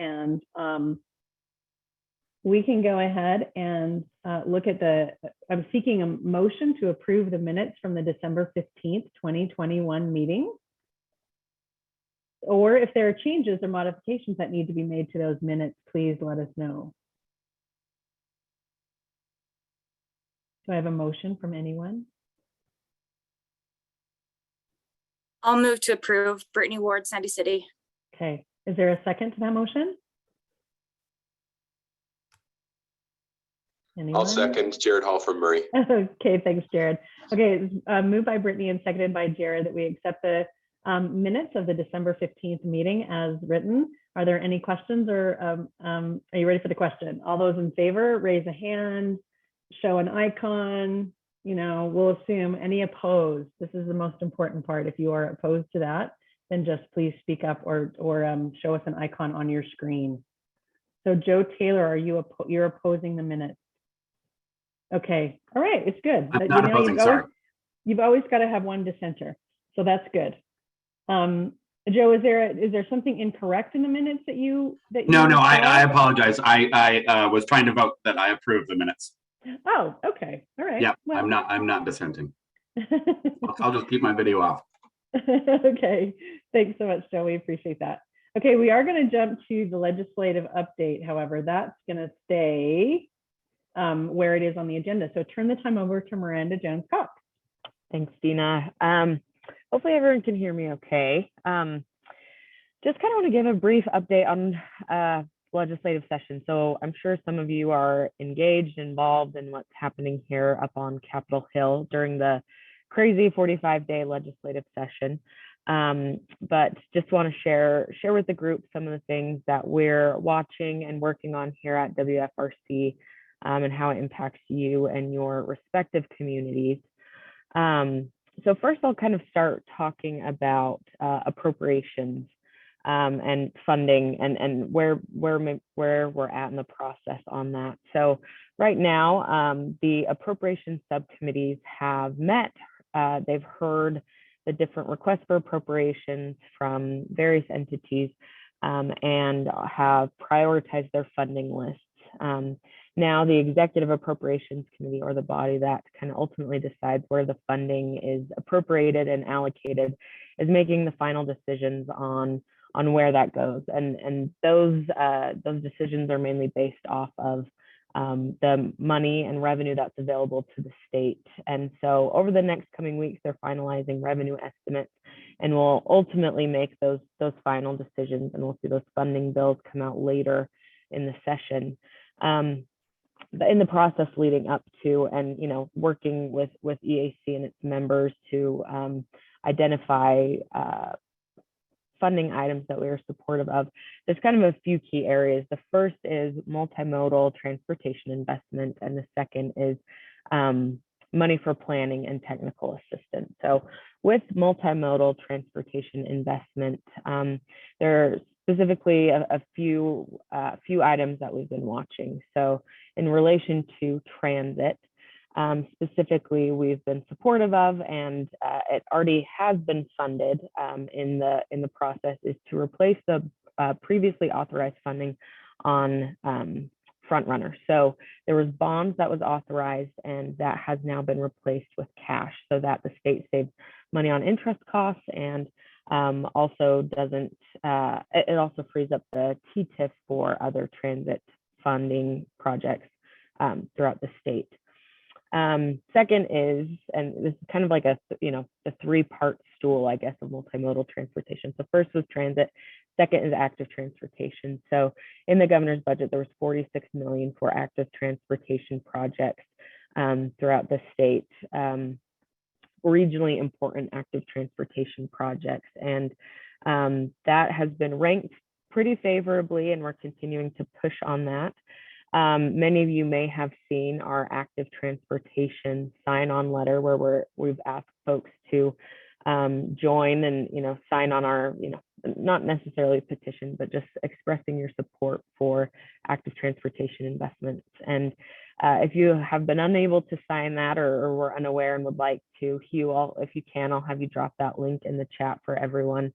and we can go ahead and look at I'm seeking a motion to approve the minutes from the December 15th, 2021 meeting. Or if there are changes or modifications that need to be made to those minutes, please let us know. Do I have a motion from anyone? I'll move to approve. Brittany Ward, Sandy City. Okay, is there a second to that motion? Anyone? I'll second. Jared Hall from Murray. Okay, thanks, Jared. Okay, moved by Brittany and seconded by Jared that we accept the minutes of the December 15th meeting as written. Are there any questions, or are you ready for the question? All those in favor, raise a hand, show an icon. You know, we'll assume. Any opposed? This is the most important part. If you are opposed to that, then just please speak up or show us an icon on your screen. So Joe Taylor, are you're opposing the minutes? Okay, all right, it's good. I'm not opposing, sorry. You've always got to have one dissenter, so that's good. Joe, is there something incorrect in the minutes that you No, I apologize. I was trying to vote that I approve the minutes. Oh, okay, all right. Yeah, well. I'm not dissenting. I'll just keep my video off. Okay, thanks so much, Joe. We appreciate that. Okay, we are going to jump to the legislative update. However, that's going to stay where it is on the agenda. So turn the time over to Miranda Jones-Cox. Thanks, Dina. Hopefully everyone can hear me okay. Just kind of want to give a brief update on legislative session. So I'm sure some of you are engaged, involved in what's happening here up on Capitol Hill during the crazy 45-day legislative session. But just want to share with the group some of the things that we're watching and working on here at WFRC, and how it impacts you and your respective communities. So first I'll kind of start talking about appropriations and funding and where we're at in the process on that. So right now, the appropriations subcommittees have met. They've heard the different requests for appropriations from various entities and have prioritized their funding lists. Now the Executive Appropriations Committee, or the body that kind of ultimately decides where the funding is appropriated and allocated, is making the final decisions on where that goes. And those decisions are mainly based off of the money and revenue that's available to the state. And so over the next coming weeks, they're finalizing revenue estimates, and will ultimately make those final decisions, and we'll see those funding bills come out later in the session. But in the process leading up to, and working with EAC and its members to identify funding items that we are supportive of, there's kind of a few key areas. The first is multimodal transportation investment, and the second is money for planning and technical assistance. So with multimodal transportation investment, there are specifically a few items that we've been watching. So in relation to transit, specifically, we've been supportive of, and it already has been funded in the process, is to replace the previously authorized funding on front runner. So there was bonds that was authorized, and that has now been replaced with cash, so that the state saves money on interest costs, and also doesn't, it also frees up the TTIF for other transit funding projects throughout the state. Second is, and this is kind of like a, the three-part stool, I guess, of multimodal transportation. So first was transit, second is active transportation. So in the governor's budget, there was $46 million for active transportation projects throughout the state, regionally important active transportation projects. And that has been ranked pretty favorably, and we're continuing to push on that. Many of you may have seen our active transportation sign-on letter, where we've asked folks to join and sign on our, not necessarily petition, but just expressing your support for active transportation investments. And if you have been unable to sign that, or were unaware and would like to, if you can, I'll have you drop that link in the chat for everyone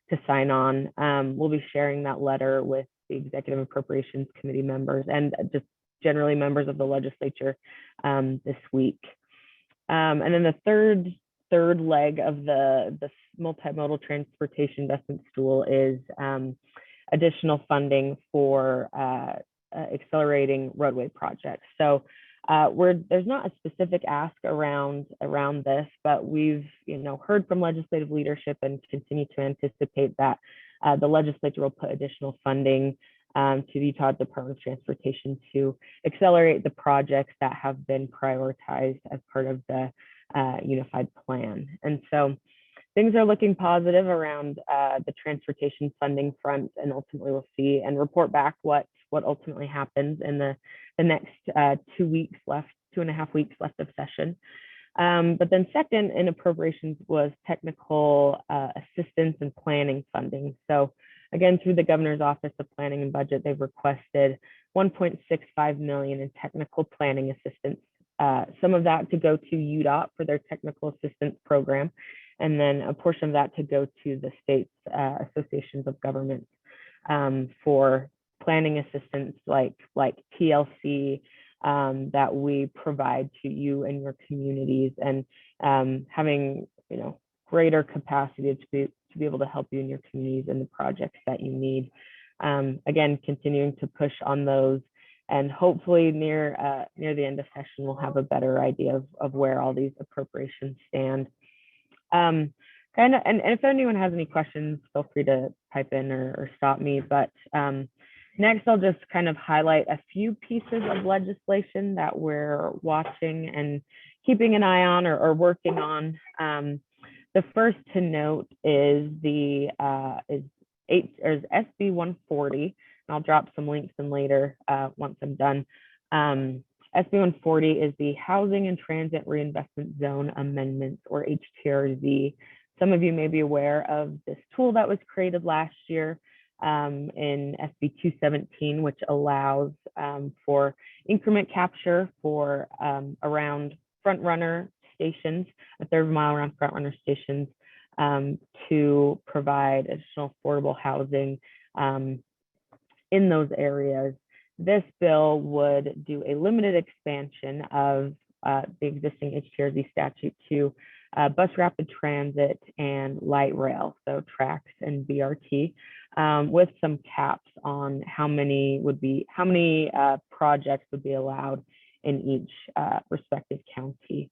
to sign on. We'll be sharing that letter with the Executive Appropriations Committee members and just generally members of the legislature this week. And then the third leg of the multimodal transportation investment stool is additional funding for accelerating roadway projects. So there's not a specific ask around this, but we've heard from legislative leadership and continue to anticipate that the legislature will put additional funding to the Utah Department of Transportation to accelerate the projects that have been prioritized as part of the unified plan. And so things are looking positive around the transportation funding front, and ultimately we'll see and report back what ultimately happens in the next 2.5 weeks left of session. But then second in appropriations was technical assistance and planning funding. So again, through the Governor's Office of Planning and Budget, they've requested $1.65 million in technical planning assistance. Some of that to go to UDOT for their technical assistance program, and then a portion of that to go to the state's associations of governments for planning assistance like TLC that we provide to you and your communities, and having greater capacity to be able to help you and your communities in the projects that you need. Again, continuing to push on those, and hopefully near the end of session, we'll have a better idea of where all these appropriations stand. And if anyone has any questions, feel free to type in or stop me. But next, I'll just kind of highlight a few pieces of legislation that we're watching and keeping an eye on or working on. The first to note is SB 140. And I'll drop some links in later once I'm done. SB 140 is the Housing and Transit Reinvestment Zone Amendments, or HTRZ. Some of you may be aware of this tool that was created last year in SB 217, which allows for increment capture for around front runner stations, a third of a mile around front runner stations, to provide additional affordable housing in those areas. This bill would do a limited expansion of the existing HTRZ statute to bus rapid transit and light rail, so tracks and BRT, with some caps on how many projects would be allowed in each respective county.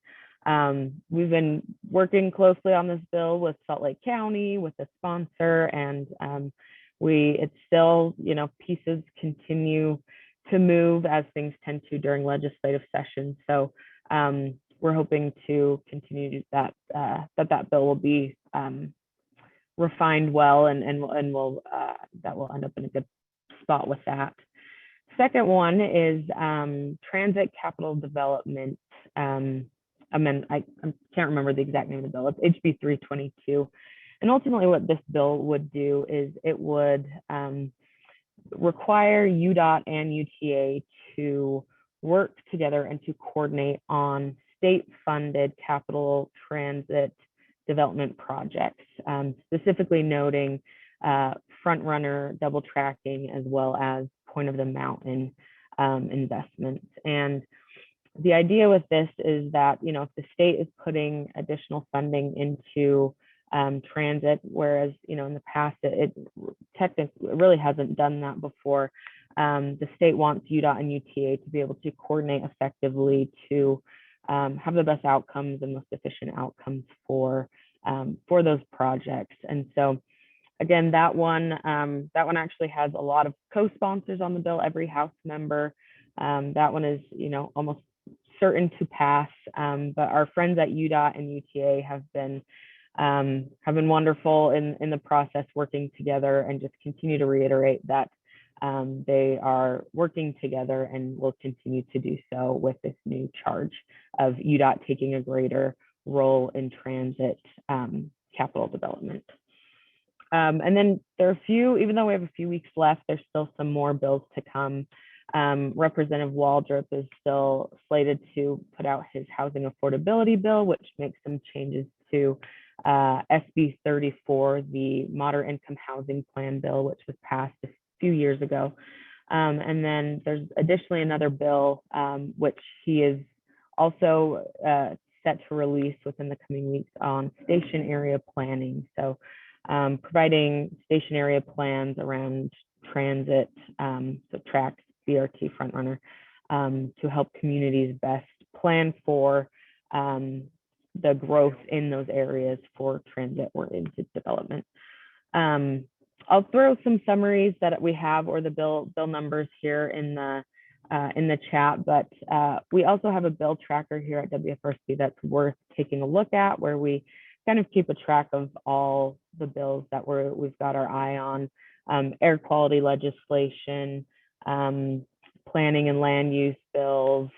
We've been working closely on this bill with Salt Lake County, with the sponsor, and it's still, pieces continue to move as things tend to during legislative sessions. So we're hoping to continue that bill will be refined well, and will that will end up in a good spot with that. Second one is transit capital development amendment. I can't remember the exact name of the bill. It's HB 322. And ultimately what this bill would do is it would require UDOT and UTA to work together and to coordinate on state-funded capital transit development projects, specifically noting front runner double tracking as well as point of the mountain investments. And the idea with this is that, if the state is putting additional funding into transit, whereas, in the past, it technically really hasn't done that before, the state wants UDOT and UTA to be able to coordinate effectively to have the best outcomes and most efficient outcomes for those projects. And so, again, that one actually has a lot of co-sponsors on the bill, every House member. That one is, almost certain to pass. But our friends at UDOT and UTA have been wonderful in the process, working together, and just continue to reiterate that they are working together and will continue to do so with this new charge of UDOT taking a greater role in transit capital development. And then there are a few, even though we have a few weeks left, there's still some more bills to come. Representative Waldrop is still slated to put out his housing affordability bill, which makes some changes to SB 34, the moderate income housing plan bill, which was passed few years ago. And then there's additionally another bill, which he is also set to release within the coming weeks on station area planning. So providing station area plans around transit, so TRAX, BRT, frontrunner, to help communities best plan for the growth in those areas for transit-oriented development. I'll throw some summaries that we have or the bill numbers here in the chat, but we also have a bill tracker here at WFRC that's worth taking a look at, where we kind of keep a track of all the bills that we've got our eye on, air quality legislation, planning and land use bills,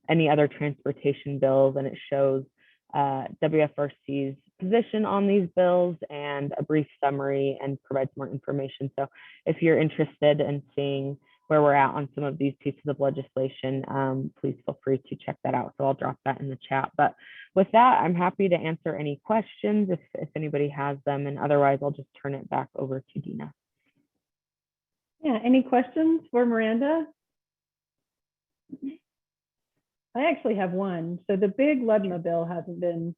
any other transportation bills, and it shows WFRC's position on these bills and a brief summary and provides more information. So if you're interested in seeing where we're at on some of these pieces of legislation, please feel free to check that out. So I'll drop that in the chat. But with that, I'm happy to answer any questions if anybody has them, and otherwise I'll just turn it back over to Dina. Yeah, any questions for Miranda? I actually have one. So the big LUDMA bill hasn't been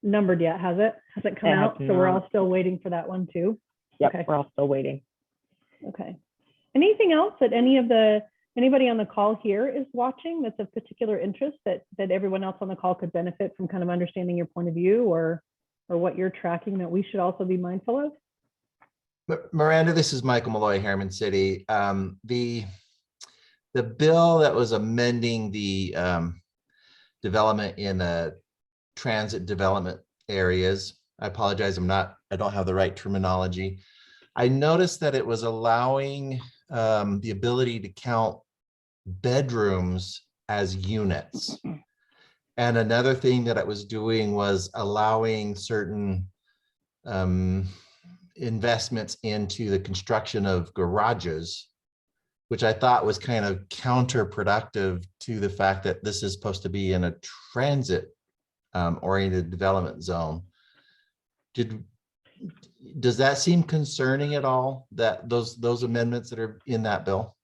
numbered yet, has it? Has it come out? So we're all still waiting for that one too? Yep, okay. We're all still waiting. Okay. Anything else that anybody on the call here is watching that's of particular interest that everyone else on the call could benefit from kind of understanding your point of view or what you're tracking that we should also be mindful of? Miranda, this is Michael Malloy, Harriman City. The bill that was amending the development in the transit development areas, I apologize, I don't have the right terminology. I noticed that it was allowing the ability to count bedrooms as units. And another thing that it was doing was allowing certain investments into the construction of garages, which I thought was kind of counterproductive to the fact that this is supposed to be in a transit oriented development zone. Does that seem concerning at all, that those amendments that are in that bill?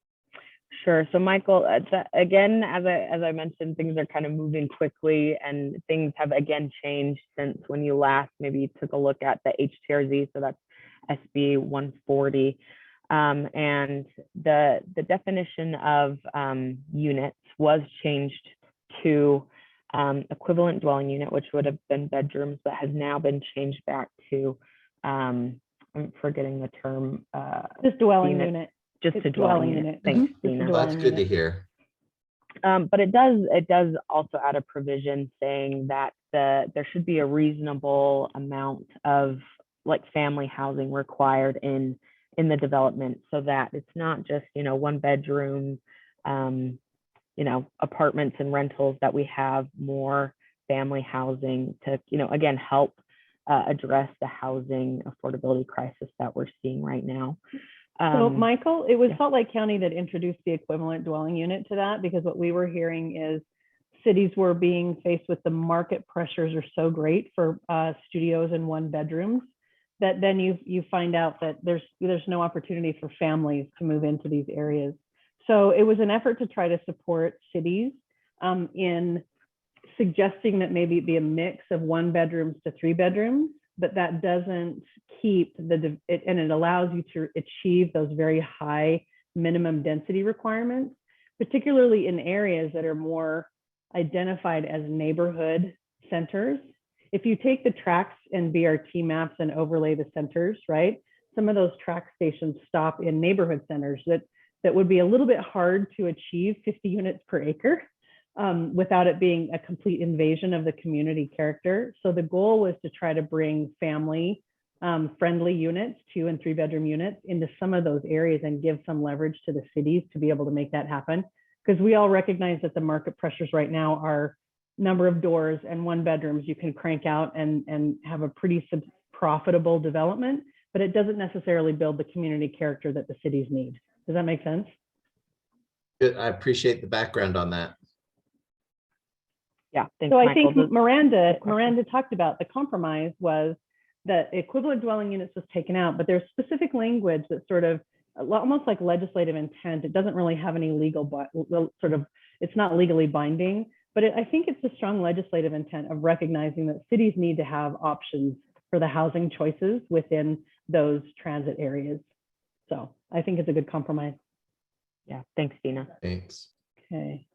Sure. So Michael, again, as I mentioned, things are kind of moving quickly, and things have again changed since when you last maybe took a look at the HTRZ. So that's SB 140. And the definition of units was changed to equivalent dwelling unit, which would have been bedrooms, but has now been changed back to, I'm forgetting the term. Just dwelling unit. Just a dwelling unit. Thanks, Dina. Well, that's good to hear. But it does also add a provision saying that there should be a reasonable amount of like family housing required in the development, so that it's not just, one bedroom, apartments and rentals, that we have more family housing to, again, help address the housing affordability crisis that we're seeing right now. So Michael, it was Salt Lake County that introduced the equivalent dwelling unit to that, because what we were hearing is cities were being faced with the market pressures are so great for studios and one bedrooms that then you find out that there's no opportunity for families to move into these areas. So it was an effort to try to support cities in suggesting that maybe it be a mix of 1 bedrooms to 3 bedrooms, but that doesn't keep and it allows you to achieve those very high minimum density requirements, particularly in areas that are more identified as neighborhood centers. If you take the TRAX and BRT maps and overlay the centers, right? Some of those TRAX stations stop in neighborhood centers that would be a little bit hard to achieve 50 units per acre without it being a complete invasion of the community character. So the goal was to try to bring family friendly units, 2 and 3 bedroom units, into some of those areas and give some leverage to the cities to be able to make that happen. Because we all recognize that the market pressures right now are number of doors and 1 bedrooms you can crank out and have a pretty profitable development, but it doesn't necessarily build the community character that the cities need. Does that make sense? Good. I appreciate the background on that. Yeah. Thanks, so I Michael. think Miranda talked about the compromise was that equivalent dwelling units was taken out, but there's specific language that sort of almost like legislative intent. It doesn't really have any legal, sort of, it's not legally binding, but I think it's a strong legislative intent of recognizing that cities need to have options for the housing choices within those transit areas. So I think it's a good compromise. Yeah, thanks, Dina. Thanks. Okay.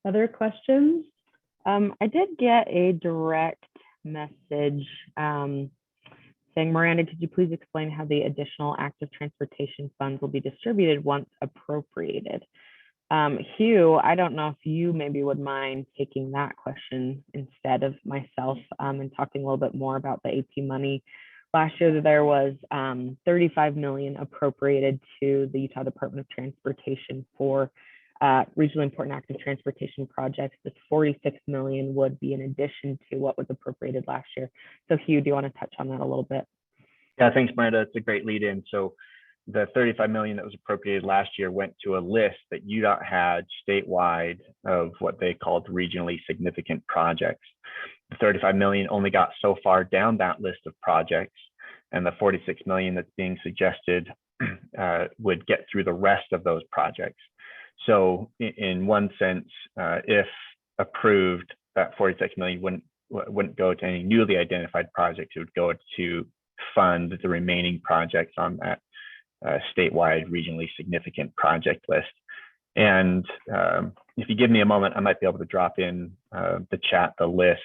Other questions? I did get a direct message saying, Miranda, could you please explain how the additional active transportation funds will be distributed once appropriated? Hugh, I don't know if you maybe would mind taking that question instead of myself and talking a little bit more about the AP money. Last year, there was $35 million appropriated to the Utah Department of Transportation for regionally important active transportation projects. This $46 million would be in addition to what was appropriated last year. So Hugh, do you want to touch on that a little bit? Yeah, thanks, Miranda. It's a great lead in. So the $35 million that was appropriated last year went to a list that UDOT had statewide of what they called regionally significant projects. The $35 million only got so far down that list of projects, and the $46 million that's being suggested would get through the rest of those projects. So in one sense, if approved, that $46 million wouldn't go to any newly identified projects. It would go to fund the remaining projects on that statewide regionally significant project list. And if you give me a moment, I might be able to drop in the chat the list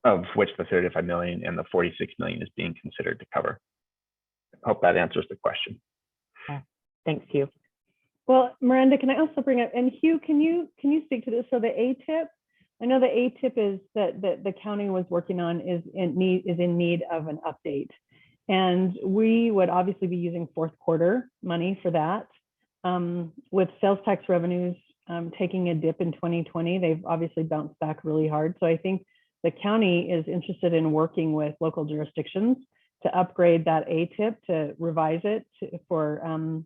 of which the $35 million and the $46 million is being considered to cover. I hope that answers the question. Yeah. Thanks, Hugh. Well, Miranda, can I also bring up, and Hugh, can you speak to this? So the ATIP, I know the ATIP is that the county was working on is in need of an update. And we would obviously be using fourth quarter money for that. With sales tax revenues taking a dip in 2020, they've obviously bounced back really hard. So I think the county is interested in working with local jurisdictions to upgrade that ATIP, to revise it for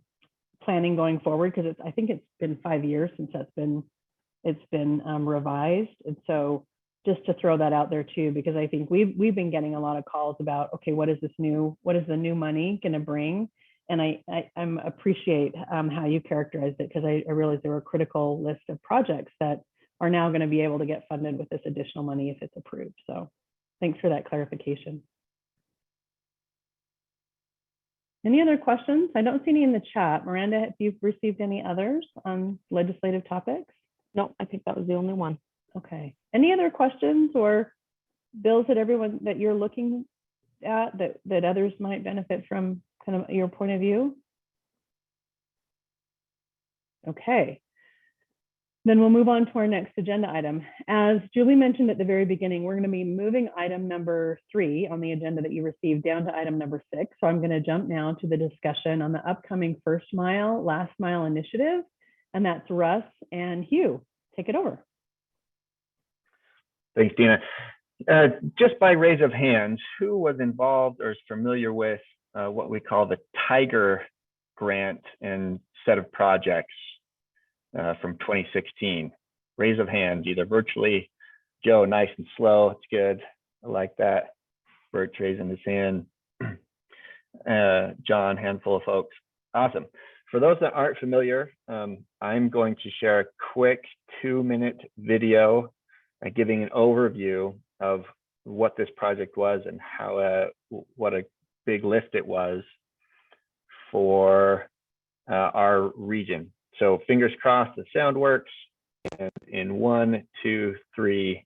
planning going forward, because I think it's been 5 years since it's been revised. And so just to throw that out there too, because I think we've been getting a lot of calls about, okay, what is the new money going to bring? And I appreciate how you characterized it, because I realized there were a critical list of projects that are now going to be able to get funded with this additional money if it's approved. So thanks for that clarification. Any other questions? I don't see any in the chat. Miranda, have you received any others on legislative topics? No, I think that was the only one. Okay. Any other questions or bills that you're looking at that others might benefit from kind of your point of view? Okay. Then we'll move on to our next agenda item. As Julie mentioned at the very beginning, we're going to be moving item number 3 on the agenda that you received down to item number 6. So I'm going to jump now to the discussion on the upcoming first mile, last mile initiative. And that's Russ and Hugh. Take it over. Thanks, Dina. Just by raise of hands, who was involved or is familiar with what we call the Tiger grant and set of projects from 2016? Raise of hands, either virtually. Joe, nice and slow. It's good. I like that. Bert raising his hand. John, handful of folks. Awesome. For those that aren't familiar, I'm going to share a quick 2-minute video giving an overview of what this project was and how what a big lift it was for our region. So fingers crossed the sound works. And in 1, 2, 3,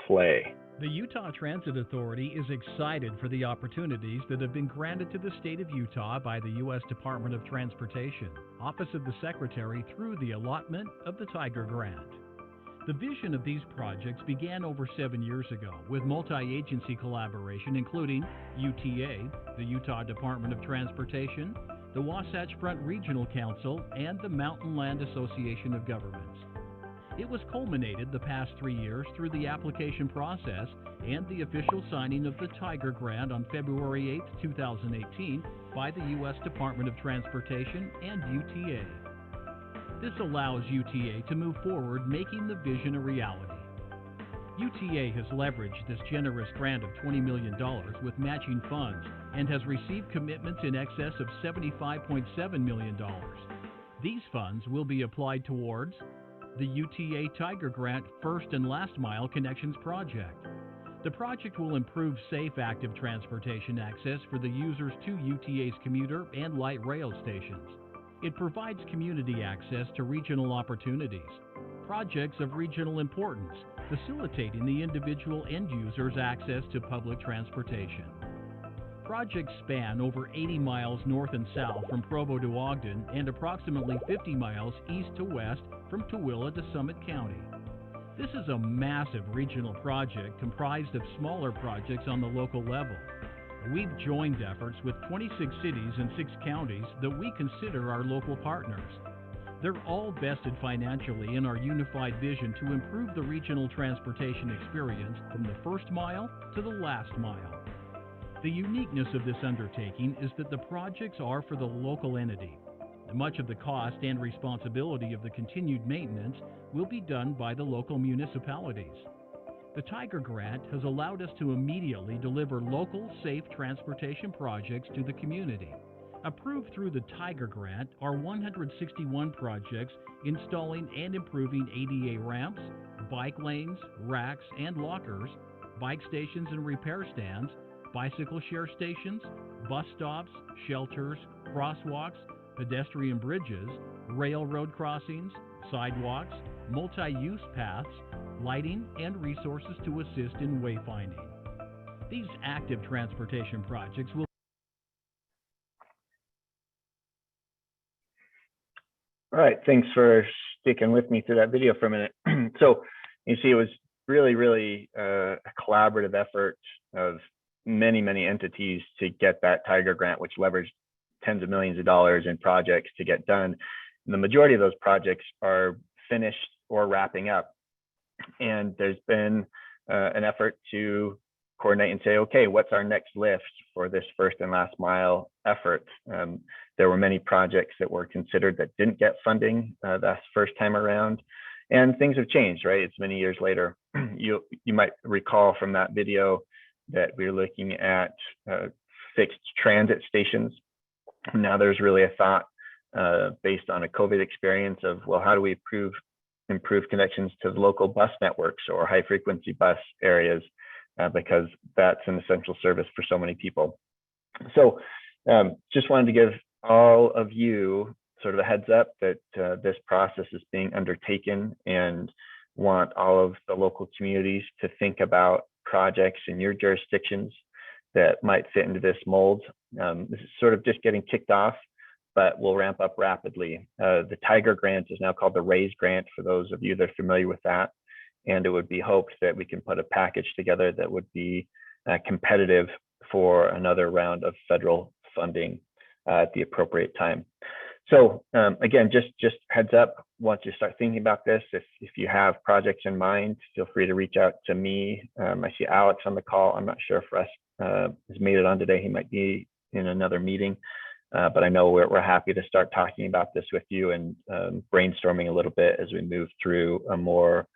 play. The Utah Transit Authority is excited for the opportunities that have been granted to the state of Utah by the U.S. Department of Transportation, Office of the Secretary, through the allotment of the Tiger Grant. The vision of these projects began over 7 years ago with multi-agency collaboration, including UTA, the Utah Department of Transportation, the Wasatch Front Regional Council, and the Mountain Land Association of Governments. It was culminated the past 3 years through the application process and the official signing of the Tiger Grant on February 8, 2018 by the U.S. Department of Transportation and UTA. This allows UTA to move forward, making the vision a reality. UTA has leveraged this generous grant of $20 million with matching funds and has received commitments in excess of $75.7 million. These funds will be applied towards the UTA Tiger Grant First and Last Mile Connections Project. The project will improve safe active transportation access for the users to UTA's commuter and light rail stations. It provides community access to regional opportunities, projects of regional importance, facilitating the individual end users' access to public transportation. Projects span over 80 miles north and south from Provo to Ogden and approximately 50 miles east to west from Tooele to Summit County. This is a massive regional project comprised of smaller projects on the local level. We've joined efforts with 26 cities and 6 counties that we consider our local partners. They're all vested financially in our unified vision to improve the regional transportation experience from the first mile to the last mile. The uniqueness of this undertaking is that the projects are for the local entity. Much of the cost and responsibility of the continued maintenance will be done by the local municipalities. The Tiger Grant has allowed us to immediately deliver local, safe transportation projects to the community. Approved through the Tiger Grant are 161 projects installing and improving ADA ramps, bike lanes, racks and lockers, bike stations and repair stands, bicycle share stations, bus stops, shelters, crosswalks, pedestrian bridges, railroad crossings, sidewalks, multi-use paths, lighting, and resources to assist in wayfinding. These active transportation projects will All right, thanks for sticking with me through that video for a minute. So you see, it was really a collaborative effort of many entities to get that Tiger Grant, which leveraged tens of millions of dollars in projects to get done. And the majority of those projects are finished or wrapping up. And there's been an effort to coordinate and say, okay, what's our next lift for this first and last mile effort? There were many projects that were considered that didn't get funding that first time around, and things have changed, right? It's many years later. You might recall from that video that we're looking at fixed transit stations. Now there's really a thought based on a COVID experience of, well, how do we improve connections to the local bus networks or high frequency bus areas, because that's an essential service for so many people. So just wanted to give all of you sort of a heads up that this process is being undertaken, and want all of the local communities to think about projects in your jurisdictions that might fit into this mold. This is sort of just getting kicked off, but will ramp up rapidly. The Tiger Grant is now called the RAISE Grant, for those of you that are familiar with that. And it would be hoped that we can put a package together that would be competitive for another round of federal funding at the appropriate time. So again, just heads up, once you start thinking about this, if you have projects in mind, feel free to reach out to me. I see Alex on the call. I'm not sure if Russ has made it on today. He might be in another meeting, but I know we're happy to start talking about this with you and brainstorming a little bit as we move through a more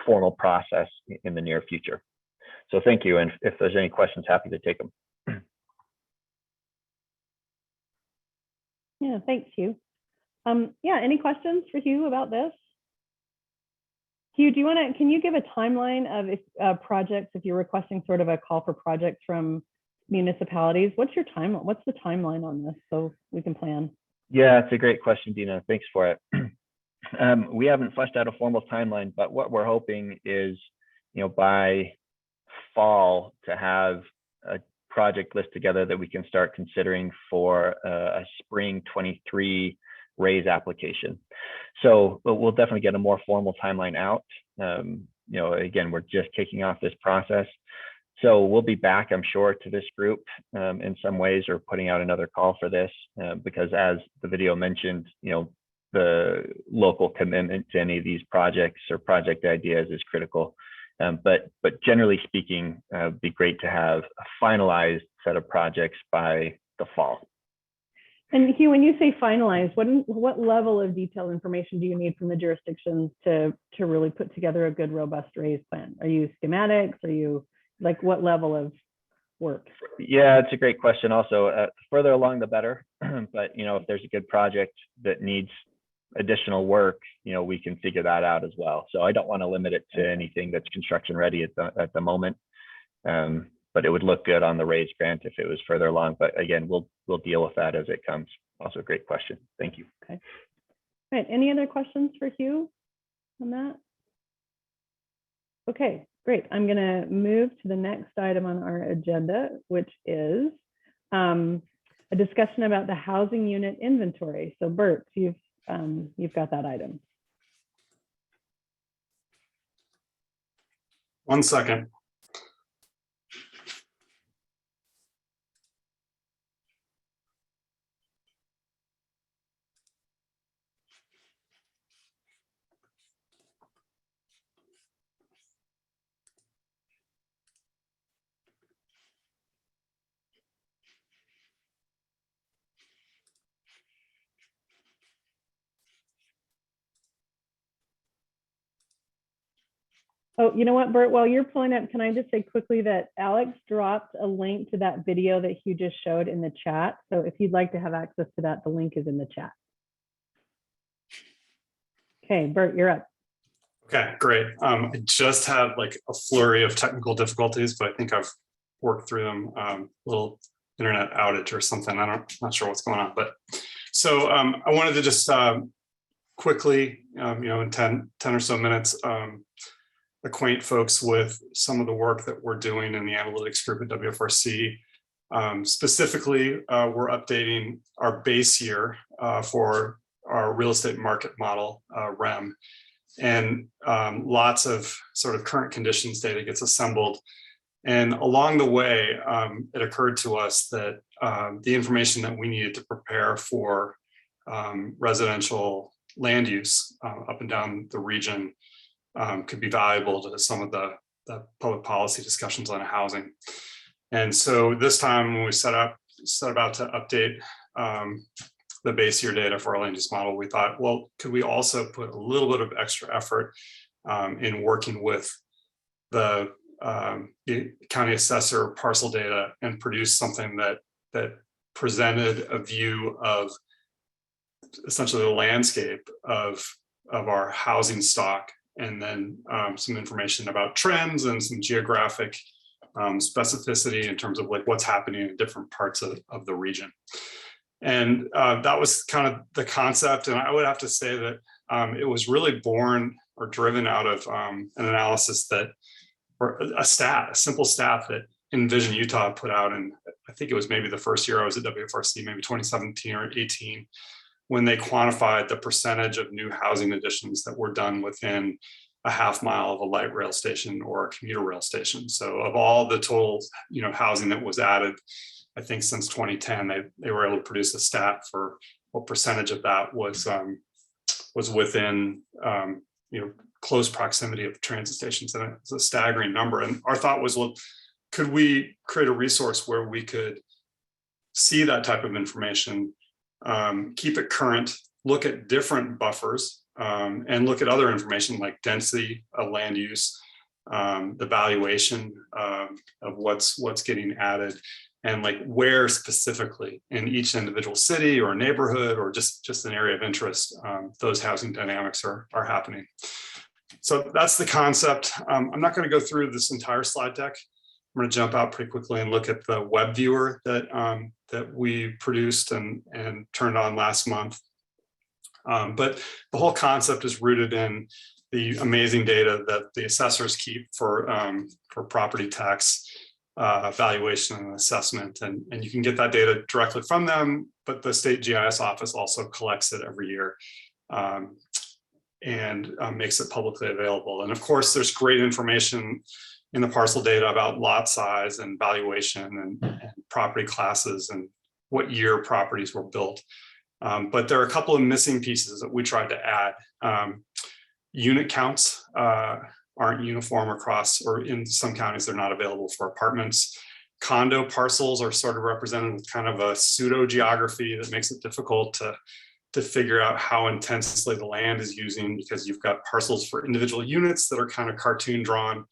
formal process in the near future. So thank you. And if there's any questions, happy to take them. Yeah, thanks, Hugh. Yeah, any questions for Hugh about this? Hugh, do you want to, can you give a timeline of if projects, if you're requesting sort of a call for projects from municipalities, what's your timeline? What's the timeline on this so we can plan? Yeah, it's a great question, Dina. Thanks for it. We haven't fleshed out a formal timeline, but what we're hoping is, by fall to have a project list together that we can start considering for a spring 23 RAISE application. So we'll definitely get a more formal timeline out. Again, we're just kicking off this process. So we'll be back, I'm sure, to this group in some ways, or putting out another call for this, because as the video mentioned, the local commitment to any of these projects or project ideas is critical. But generally speaking, it'd be great to have a finalized set of projects by the fall. And Hugh, when you say finalized, what level of detailed information do you need from the jurisdictions to really put together a good, robust RAISE plan? Are you schematics? Are you like what level of work? Yeah, it's a great question. Also, further along the better. But if there's a good project that needs additional work, we can figure that out as well. So I don't want to limit it to anything that's construction ready at the moment. But it would look good on the raised grant if it was further along. But again, we'll deal with that as it comes. Also a great question. Thank you. Okay. All right. Any other questions for Hugh on that? Okay, great. I'm going to move to the next item on our agenda, which is a discussion about the housing unit inventory. So Bert, you've got that item. 1 second. Oh, you know what, Bert, while you're pulling up, can I just say quickly that Alex dropped a link to that video that Hugh just showed in the chat. So if you'd like to have access to that, the link is in the chat. Okay, Bert, you're up. Okay, great. I just had like a flurry of technical difficulties, but I think I've worked through them. Little internet outage or something. Not sure what's going on, but so I wanted to just quickly, in 10 or so minutes, acquaint folks with some of the work that we're doing in the analytics group at WFRC. Specifically, we're updating our base year for our real estate market model, REM, and lots of sort of current conditions data gets assembled. And along the way, it occurred to us that the information that we needed to prepare for residential land use up and down the region could be valuable to some of the public policy discussions on housing. And so this time when we set about to update the base year data for our land use model, we thought, well, could we also put a little bit of extra effort in working with the county assessor parcel data and produce something that presented a view of essentially the landscape of our housing stock, and then some information about trends and some geographic specificity in terms of like what's happening in different parts of the region. And that was kind of the concept. And I would have to say that it was really born or driven out of an analysis that, or a simple stat that Envision Utah put out. And I think it was maybe the first year I was at WFRC, maybe 2017 or 18, when they quantified the percentage of new housing additions that were done within a half mile of a light rail station or a commuter rail station. So of all the total, housing that was added, I think since 2010, they were able to produce a stat for what percentage of that was within, close proximity of transit stations. And it's a staggering number. And our thought was, well, could we create a resource where we could see that type of information, keep it current, look at different buffers, and look at other information like density, land use, the valuation of what's getting added, and like where specifically in each individual city or neighborhood or just an area of interest, those housing dynamics are happening. So that's the concept. I'm not going to go through this entire slide deck. I'm going to jump out pretty quickly and look at the web viewer that we produced and turned on last month. But the whole concept is rooted in the amazing data that the assessors keep for property tax valuation and assessment. And you can get that data directly from them, but the state GIS office also collects it every year and makes it publicly available. And of course, there's great information in the parcel data about lot size and valuation and property classes and what year properties were built. But there are a couple of missing pieces that we tried to add. Unit counts aren't uniform across, or in some counties, they're not available for apartments. Condo parcels are sort of represented with kind of a pseudo geography that makes it difficult to figure out how intensely the land is using, because you've got parcels for individual units that are kind of cartoon drawn.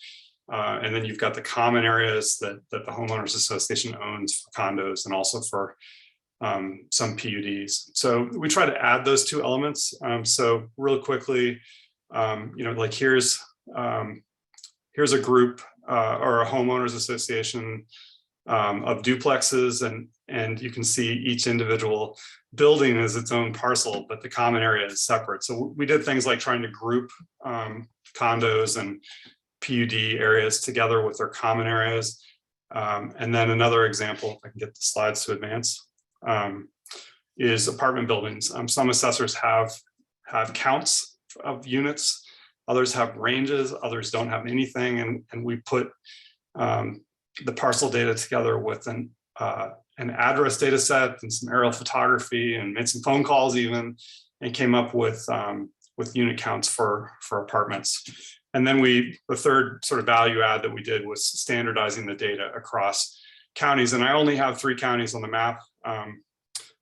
And then you've got the common areas that the homeowners association owns for condos and also for some PUDs. So we try to add those two elements. So real quickly, like here's a group or a homeowners association of duplexes, and you can see each individual building is its own parcel, but the common area is separate. So we did things like trying to group condos and PUD areas together with their common areas. And then another example, if I can get the slides to advance, is apartment buildings. Some assessors have counts of units, others have ranges, others don't have anything, and we put the parcel data together with an address data set and some aerial photography and made some phone calls even, and came up with unit counts for apartments. And then the third sort of value add that we did was standardizing the data across counties. And I only have 3 counties on the map,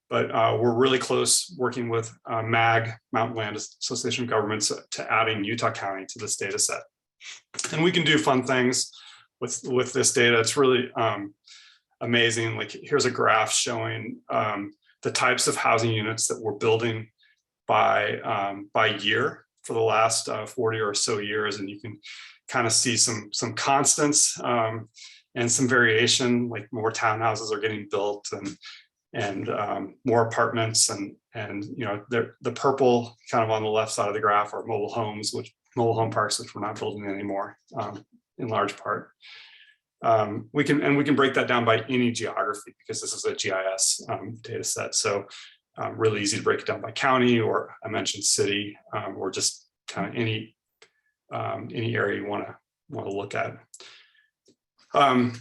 but we're really close working with MAG, Mountain Land Association of Governments, to adding Utah County to this data set. And we can do fun things with this data. It's really amazing. Like here's a graph showing the types of housing units that we're building by year for the last 40 or so years, and you can kind of see some constants and some variation, like more townhouses are getting built and more apartments, and the purple kind of on the left side of the graph are mobile home parks, which we're not building anymore in large part. We can break that down by any geography because this is a GIS data set. So really easy to break it down by county, or I mentioned city, or just kind of any area you want to look at.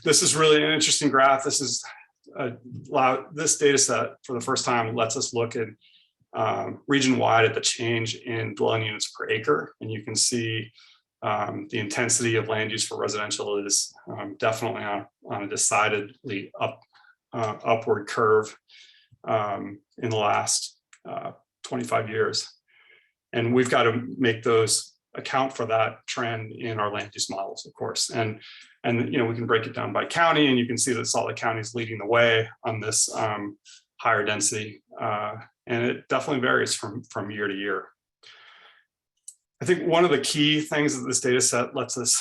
This is really an interesting graph. This is this data set for the first time lets us look at region wide at the change in dwelling units per acre, and you can see the intensity of land use for residential is definitely on a decidedly upward curve in the last 25 years. And we've got to make those account for that trend in our land use models, of course. And we can break it down by county, and you can see that Salt Lake County is leading the way on this higher density. And it definitely varies from year to year. I think one of the key things that this data set lets us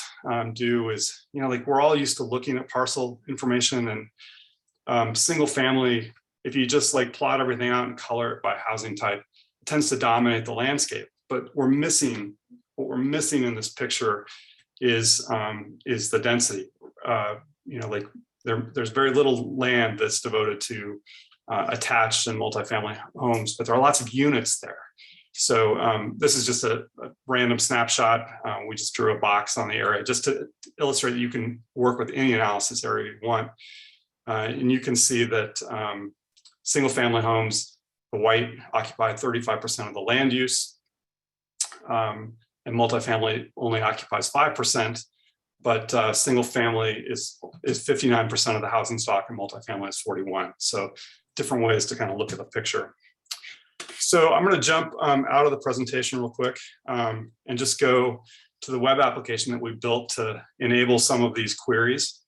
do is, like we're all used to looking at parcel information, and single family, if you just like plot everything out and color it by housing type, it tends to dominate the landscape. But what we're missing in this picture is the density. Like there's very little land that's devoted to attached and multifamily homes, but there are lots of units there. So this is just a random snapshot. We just drew a box on the area just to illustrate that you can work with any analysis area you want. And you can see that single family homes, the white, occupy 35% of the land use, and multifamily only occupies 5%, but single family is 59% of the housing stock, and multifamily is 41%. So different ways to kind of look at the picture. So I'm going to jump out of the presentation real quick and just go to the web application that we built to enable some of these queries.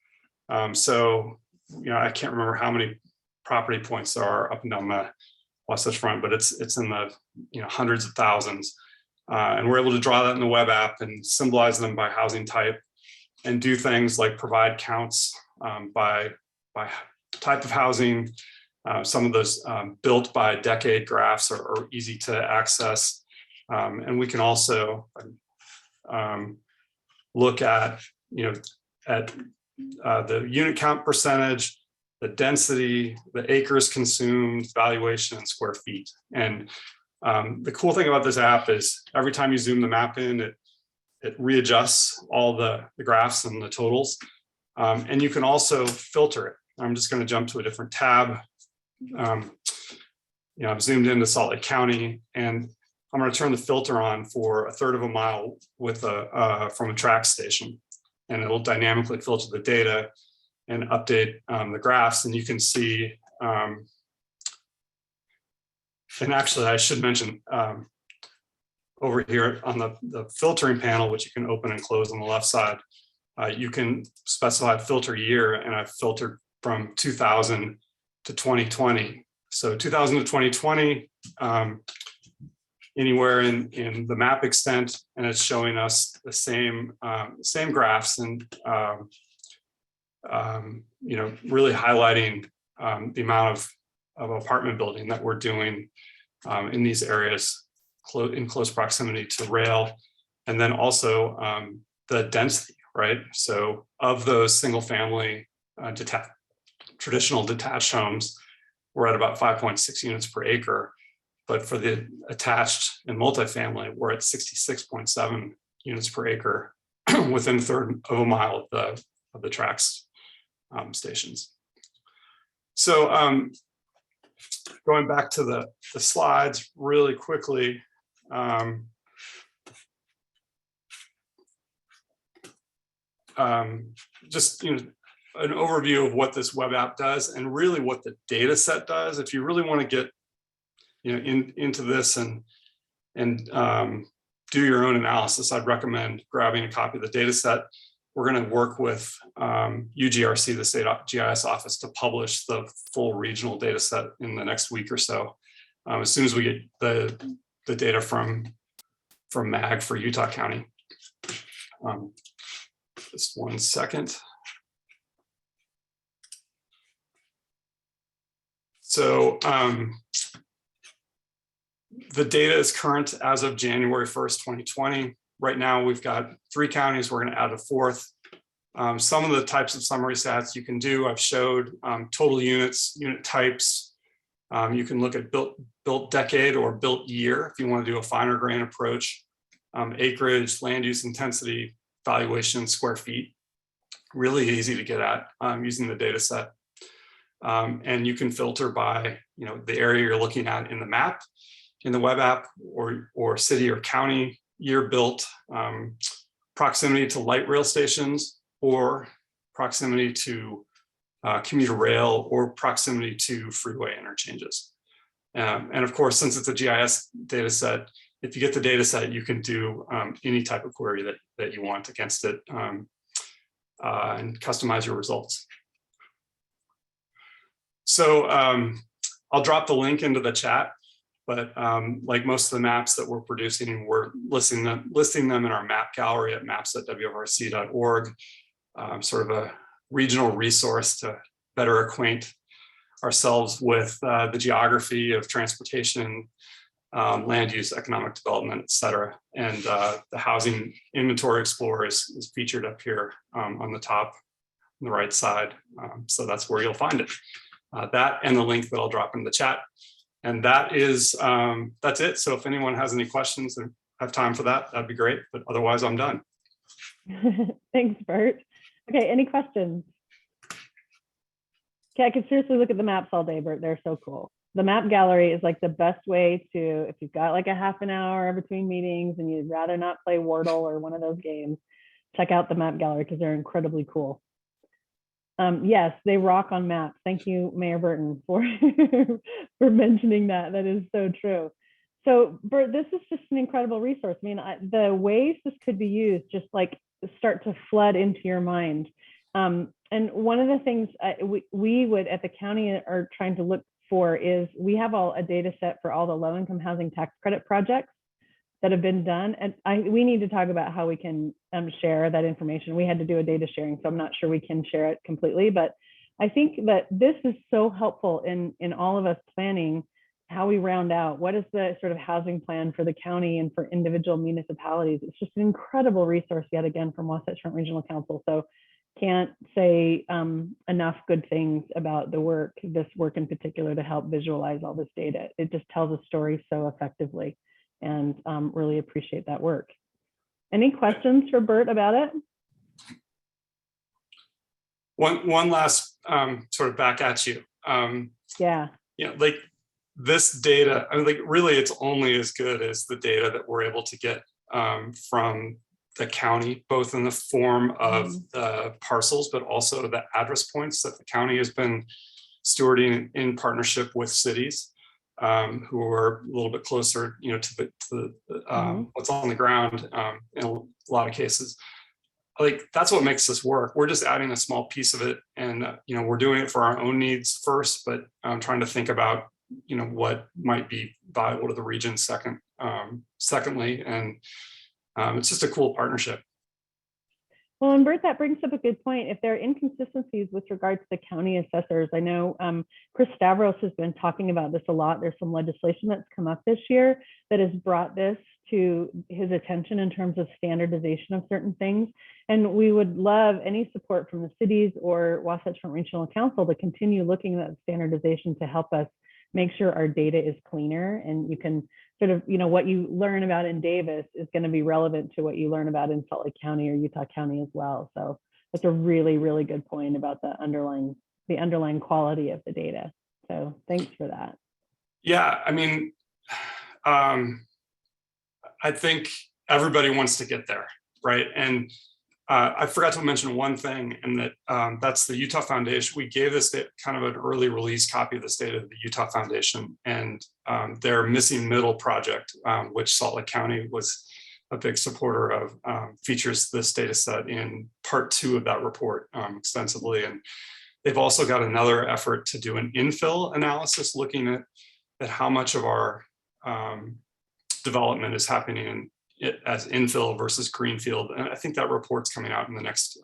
So, I can't remember how many property points there are up and down the Wasatch Front, but it's in the hundreds of thousands. And we're able to draw that in the web app and symbolize them by housing type, and do things like provide counts by type of housing. Some of those built by decade graphs are easy to access. And we can also look at, the unit count percentage, the density, the acres consumed, valuation, and square feet. And the cool thing about this app is every time you zoom the map in, it readjusts all the graphs and the totals. And you can also filter it. I'm just going to jump to a different tab. I've zoomed into Salt Lake County, and I'm going to turn the filter on for 1/3 of a mile with from a track station, and it'll dynamically filter the data and update the graphs. And you can see, and actually I should mention over here on the filtering panel, which you can open and close on the left side, you can specify filter year, and I've filtered from 2000 to 2020. So 2000 to 2020, anywhere in the map extent, and it's showing us the same graphs, and really highlighting the amount of apartment building that we're doing in these areas in close proximity to rail, and then also the density, right? So of those single family traditional detached homes, we're at about 5.6 units per acre. But for the attached and multifamily, we're at 66.7 units per acre within a third of a mile of the tracks stations. So going back to the slides really quickly. Just an overview of what this web app does and really what the data set does. If you really want to get into this and do your own analysis, I'd recommend grabbing a copy of the data set. We're going to work with UGRC, the state GIS office, to publish the full regional data set in the next week or so. As soon as we get the data from MAG for Utah County. Just one second. So the data is current as of January 1st, 2020. Right now, we've got 3 counties. We're going to add a 4th. Some of the types of summary stats you can do, I've showed total units, unit types. You can look at built decade or built year if you want to do a finer grain approach. Acreage, land use intensity, valuation, square feet. Really easy to get at using the data set. And you can filter by the area you're looking at in the map, in the web app, or city or county, year built, proximity to light rail stations, or proximity to commuter rail, or proximity to freeway interchanges. And of course, since it's a GIS data set, if you get the data set, you can do any type of query that you want against it and customize your results. So I'll drop the link into the chat, but like most of the maps that we're producing, we're listing them in our map gallery at maps.wrc.org, sort of a regional resource to better acquaint ourselves with the geography of transportation, land use, economic development, et cetera. And the Housing Inventory Explorer is featured up here on the top, on the right side. So that's where you'll find it. That and the link that I'll drop in the chat. And that's it. So if anyone has any questions and have time for that, that'd be great. But otherwise, I'm done. Thanks, Bert. Okay, any questions? Okay, I could seriously look at the maps all day, Bert. They're so cool. The map gallery is like the best way to, if you've got like a half an hour between meetings and you'd rather not play Wordle or one of those games, check out the map gallery because they're incredibly cool. Yes, they rock on maps. Thank you, Mayor Burton, for mentioning that. That is so true. So, Bert, this is just an incredible resource. I mean, the ways this could be used just like start to flood into your mind. And one of the things we would at the county are trying to look for is we have a data set for all the low-income housing tax credit projects that have been done. And we need to talk about how we can share that information. We had to do a data sharing, so I'm not sure we can share it completely, but I think that this is so helpful in all of us planning how we round out what is the sort of housing plan for the county and for individual municipalities. It's just an incredible resource yet again from Wasatch Front Regional Council. So can't say enough good things about this work in particular to help visualize all this data. It just tells a story so effectively, and really appreciate that work. Any questions for Bert about it? One last sort of back at you. Yeah. Like this data, I mean, like really it's only as good as the data that we're able to get from the county, both in the form of the parcels, but also the address points that the county has been stewarding in partnership with cities who are a little bit closer, to what's on the ground in a lot of cases. like, that's what makes this work. We're just adding a small piece of it, and we're doing it for our own needs first, but I'm trying to think about what might be valuable to the region secondly, and it's just a cool partnership. Well, and Bert, that brings up a good point. If there are inconsistencies with regard to the county assessors, I know Chris Stavros has been talking about this a lot. There's some legislation that's come up this year that has brought this to his attention in terms of standardization of certain things. And we would love any support from the cities or Wasatch Front Regional Council to continue looking at standardization to help us make sure our data is cleaner, and you can sort of, what you learn about in Davis is going to be relevant to what you learn about in Salt Lake County or Utah County as well. So that's a really, really good point about the underlying quality of the data. So thanks for that. Yeah, I mean, I think everybody wants to get there, right? And I forgot to mention one thing, and that that's the Utah Foundation. We gave this kind of an early release copy of the State of the Utah Foundation and their Missing Middle project, which Salt Lake County was a big supporter of, features this data set in part 2 of that report extensively. And they've also got another effort to do an infill analysis looking at how much of our development is happening in it as infill versus greenfield. And I think that report's coming out in the next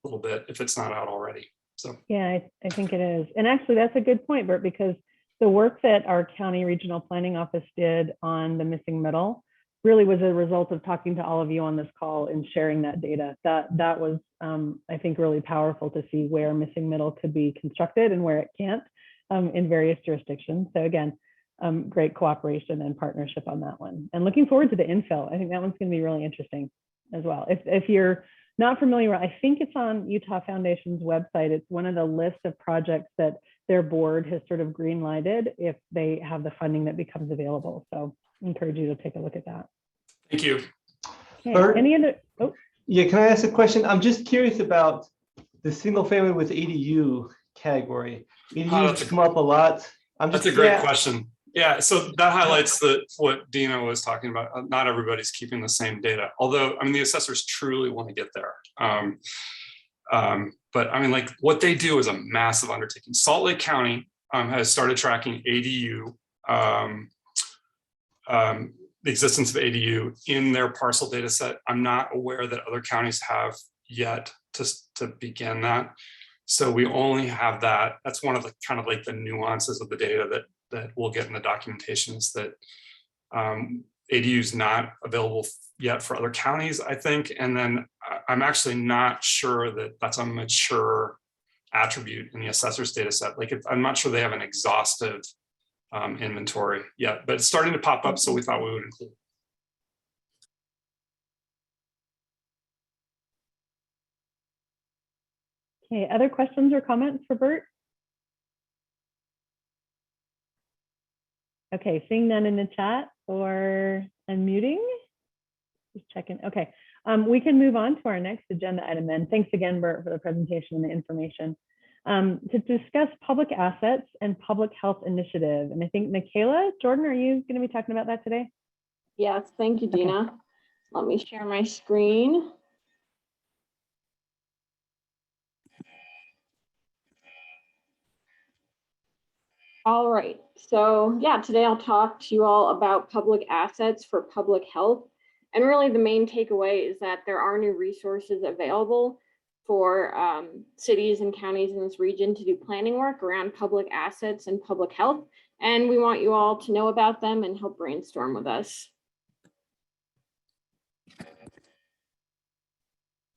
little bit, if it's not out already. So yeah, I think it is. And actually that's a good point, Bert, because the work that our county regional planning office did on the missing middle really was a result of talking to all of you on this call and sharing that data. That was, I think, really powerful to see where missing middle could be constructed and where it can't in various jurisdictions. So again, great cooperation and partnership on that one. And looking forward to the infill. I think that one's going to be really interesting as well. If you're not familiar, I think it's on Utah Foundation's website. It's one of the list of projects that their board has sort of green lighted if they have the funding that becomes available. So I encourage you to take a look at that. thank you. Okay. Bert? Any other? Oh, Yeah, can I ask a question? I'm just curious about the single family with ADU category. ADUs come up a lot. That's a great question. Yeah, so that highlights what Dina was talking about. Not everybody's keeping the same data, although I mean the assessors truly want to get there. But I mean, like, what they do is a massive undertaking. Salt Lake County has started tracking ADU, the existence of ADU in their parcel data set. I'm not aware that other counties have yet to begin that. So we only have that. That's one of the kind of like the nuances of the data that we'll get in the documentation, is that ADU is not available yet for other counties, I think. And then I'm actually not sure that that's a mature attribute in the assessor's data set. Like, I'm not sure they have an exhaustive inventory yet, but it's starting to pop up. So we thought we would include it. okay, other questions or comments for Bert? Okay, seeing none in the chat or unmuting. Just checking. Okay, we can move on to our next agenda item then. Thanks again, Bert, for the presentation and the information. To discuss public assets and public health initiative. And I think Michaela, Jordan, are you going to be talking about that today? Yes, thank you, Dina. Okay. Let me share my screen. All right, so yeah, today I'll talk to you all about public assets for public health. And really the main takeaway is that there are new resources available for cities and counties in this region to do planning work around public assets and public health. And we want you all to know about them and help brainstorm with us.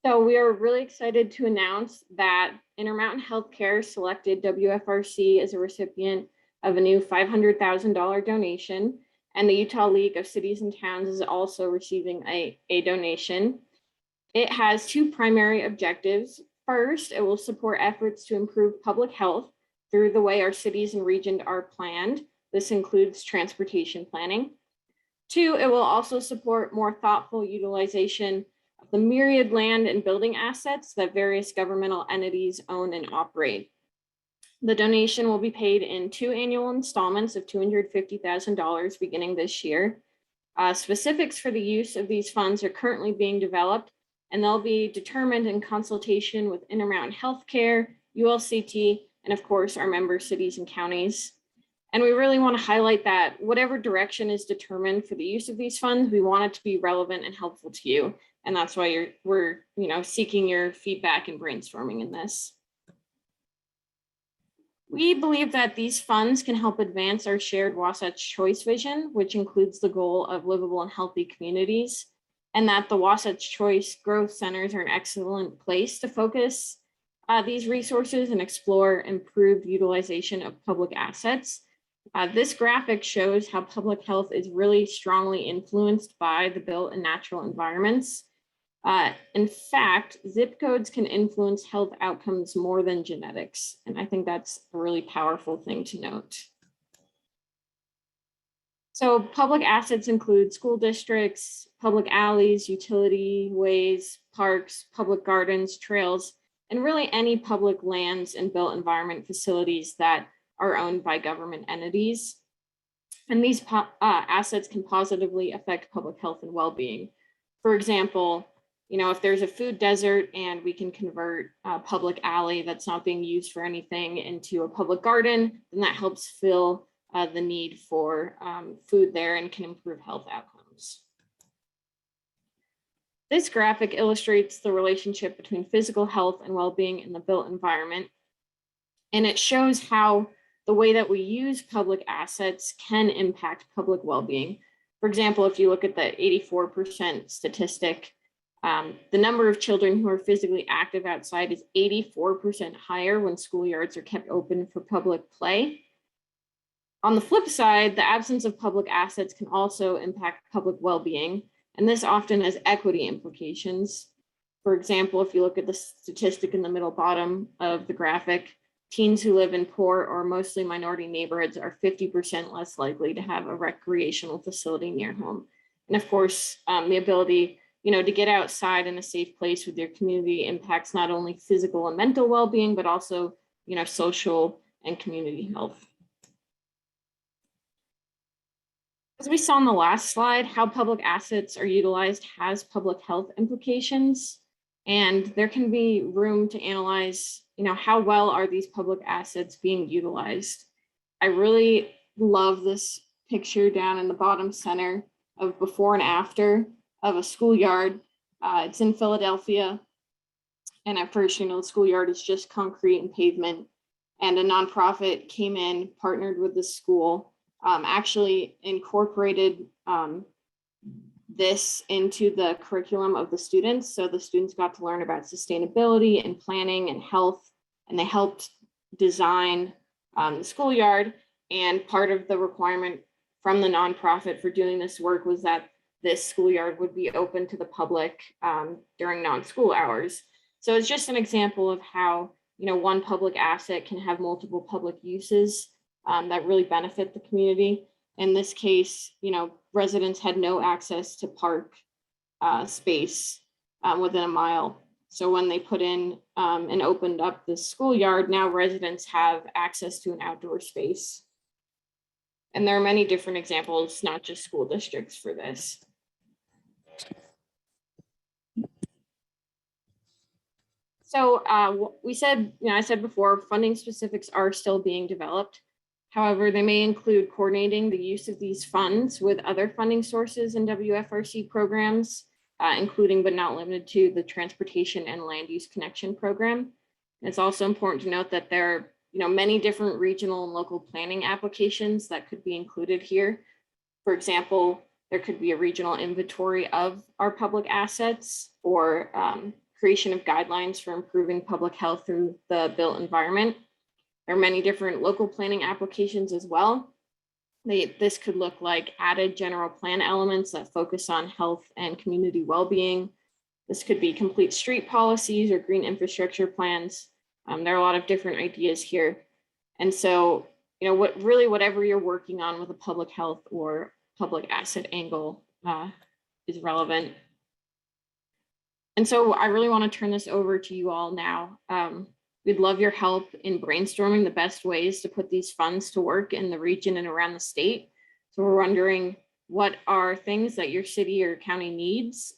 So we are really excited to announce that Intermountain Healthcare selected WFRC as a recipient of a new $500,000 donation. And the Utah League of Cities and Towns is also receiving a donation. It has two primary objectives. First, it will support efforts to improve public health through the way our cities and region are planned. This includes transportation planning. Two, it will also support more thoughtful utilization of the myriad land and building assets that various governmental entities own and operate. The donation will be paid in 2 annual installments of $250,000 beginning this year. Specifics for the use of these funds are currently being developed, and they'll be determined in consultation with Intermountain Healthcare, ULCT, and of course, our member cities and counties. And we really want to highlight that whatever direction is determined for the use of these funds, we want it to be relevant and helpful to you. And that's why we're seeking your feedback and brainstorming in this. We believe that these funds can help advance our shared Wasatch Choice vision, which includes the goal of livable and healthy communities, and that the Wasatch Choice Growth Centers are an excellent place to focus these resources and explore improved utilization of public assets. This graphic shows how public health is really strongly influenced by the built and natural environments. In fact, zip codes can influence health outcomes more than genetics. And I think that's a really powerful thing to note. So public assets include school districts, public alleys, utility ways, parks, public gardens, trails, and really any public lands and built environment facilities that are owned by government entities. And these assets can positively affect public health and well-being. For example, if there's a food desert and we can convert a public alley that's not being used for anything into a public garden, then that helps fill the need for food there and can improve health outcomes. This graphic illustrates the relationship between physical health and well-being in the built environment. And it shows how the way that we use public assets can impact public well-being. For example, if you look at the 84% statistic, the number of children who are physically active outside is 84% higher when schoolyards are kept open for public play. On the flip side, the absence of public assets can also impact public well-being, and this often has equity implications. For example, if you look at the statistic in the middle bottom of the graphic, teens who live in poor or mostly minority neighborhoods are 50% less likely to have a recreational facility near home. And of course, the ability to get outside in a safe place with your community impacts not only physical and mental well-being, but also social and community health. As we saw on the last slide, how public assets are utilized has public health implications, and there can be room to analyze, how well are these public assets being utilized. I really love this picture down in the bottom center of before and after of a schoolyard. It's in Philadelphia, and at first, the schoolyard is just concrete and pavement, and a nonprofit came in, partnered with the school, actually incorporated this into the curriculum of the students. So the students got to learn about sustainability and planning and health, and they helped design the schoolyard. And part of the requirement from the nonprofit for doing this work was that this schoolyard would be open to the public during non-school hours. So it's just an example of how, one public asset can have multiple public uses that really benefit the community. In this case, residents had no access to park space within a mile. So when they put in and opened up the schoolyard, now residents have access to an outdoor space. And there are many different examples, not just school districts, for this. So I said before, funding specifics are still being developed. However, they may include coordinating the use of these funds with other funding sources in WFRC programs, including but not limited to the Transportation and Land Use Connection Program. It's also important to note that there are many different regional and local planning applications that could be included here. For example, there could be a regional inventory of our public assets, or creation of guidelines for improving public health through the built environment. There are many different local planning applications as well. This could look like added general plan elements that focus on health and community well-being. This could be complete street policies or green infrastructure plans. There are a lot of different ideas here. And so, whatever you're working on with a public health or public asset angle is relevant. And so I really want to turn this over to you all now. We'd love your help in brainstorming the best ways to put these funds to work in the region and around the state. So we're wondering, what are things that your city or county needs?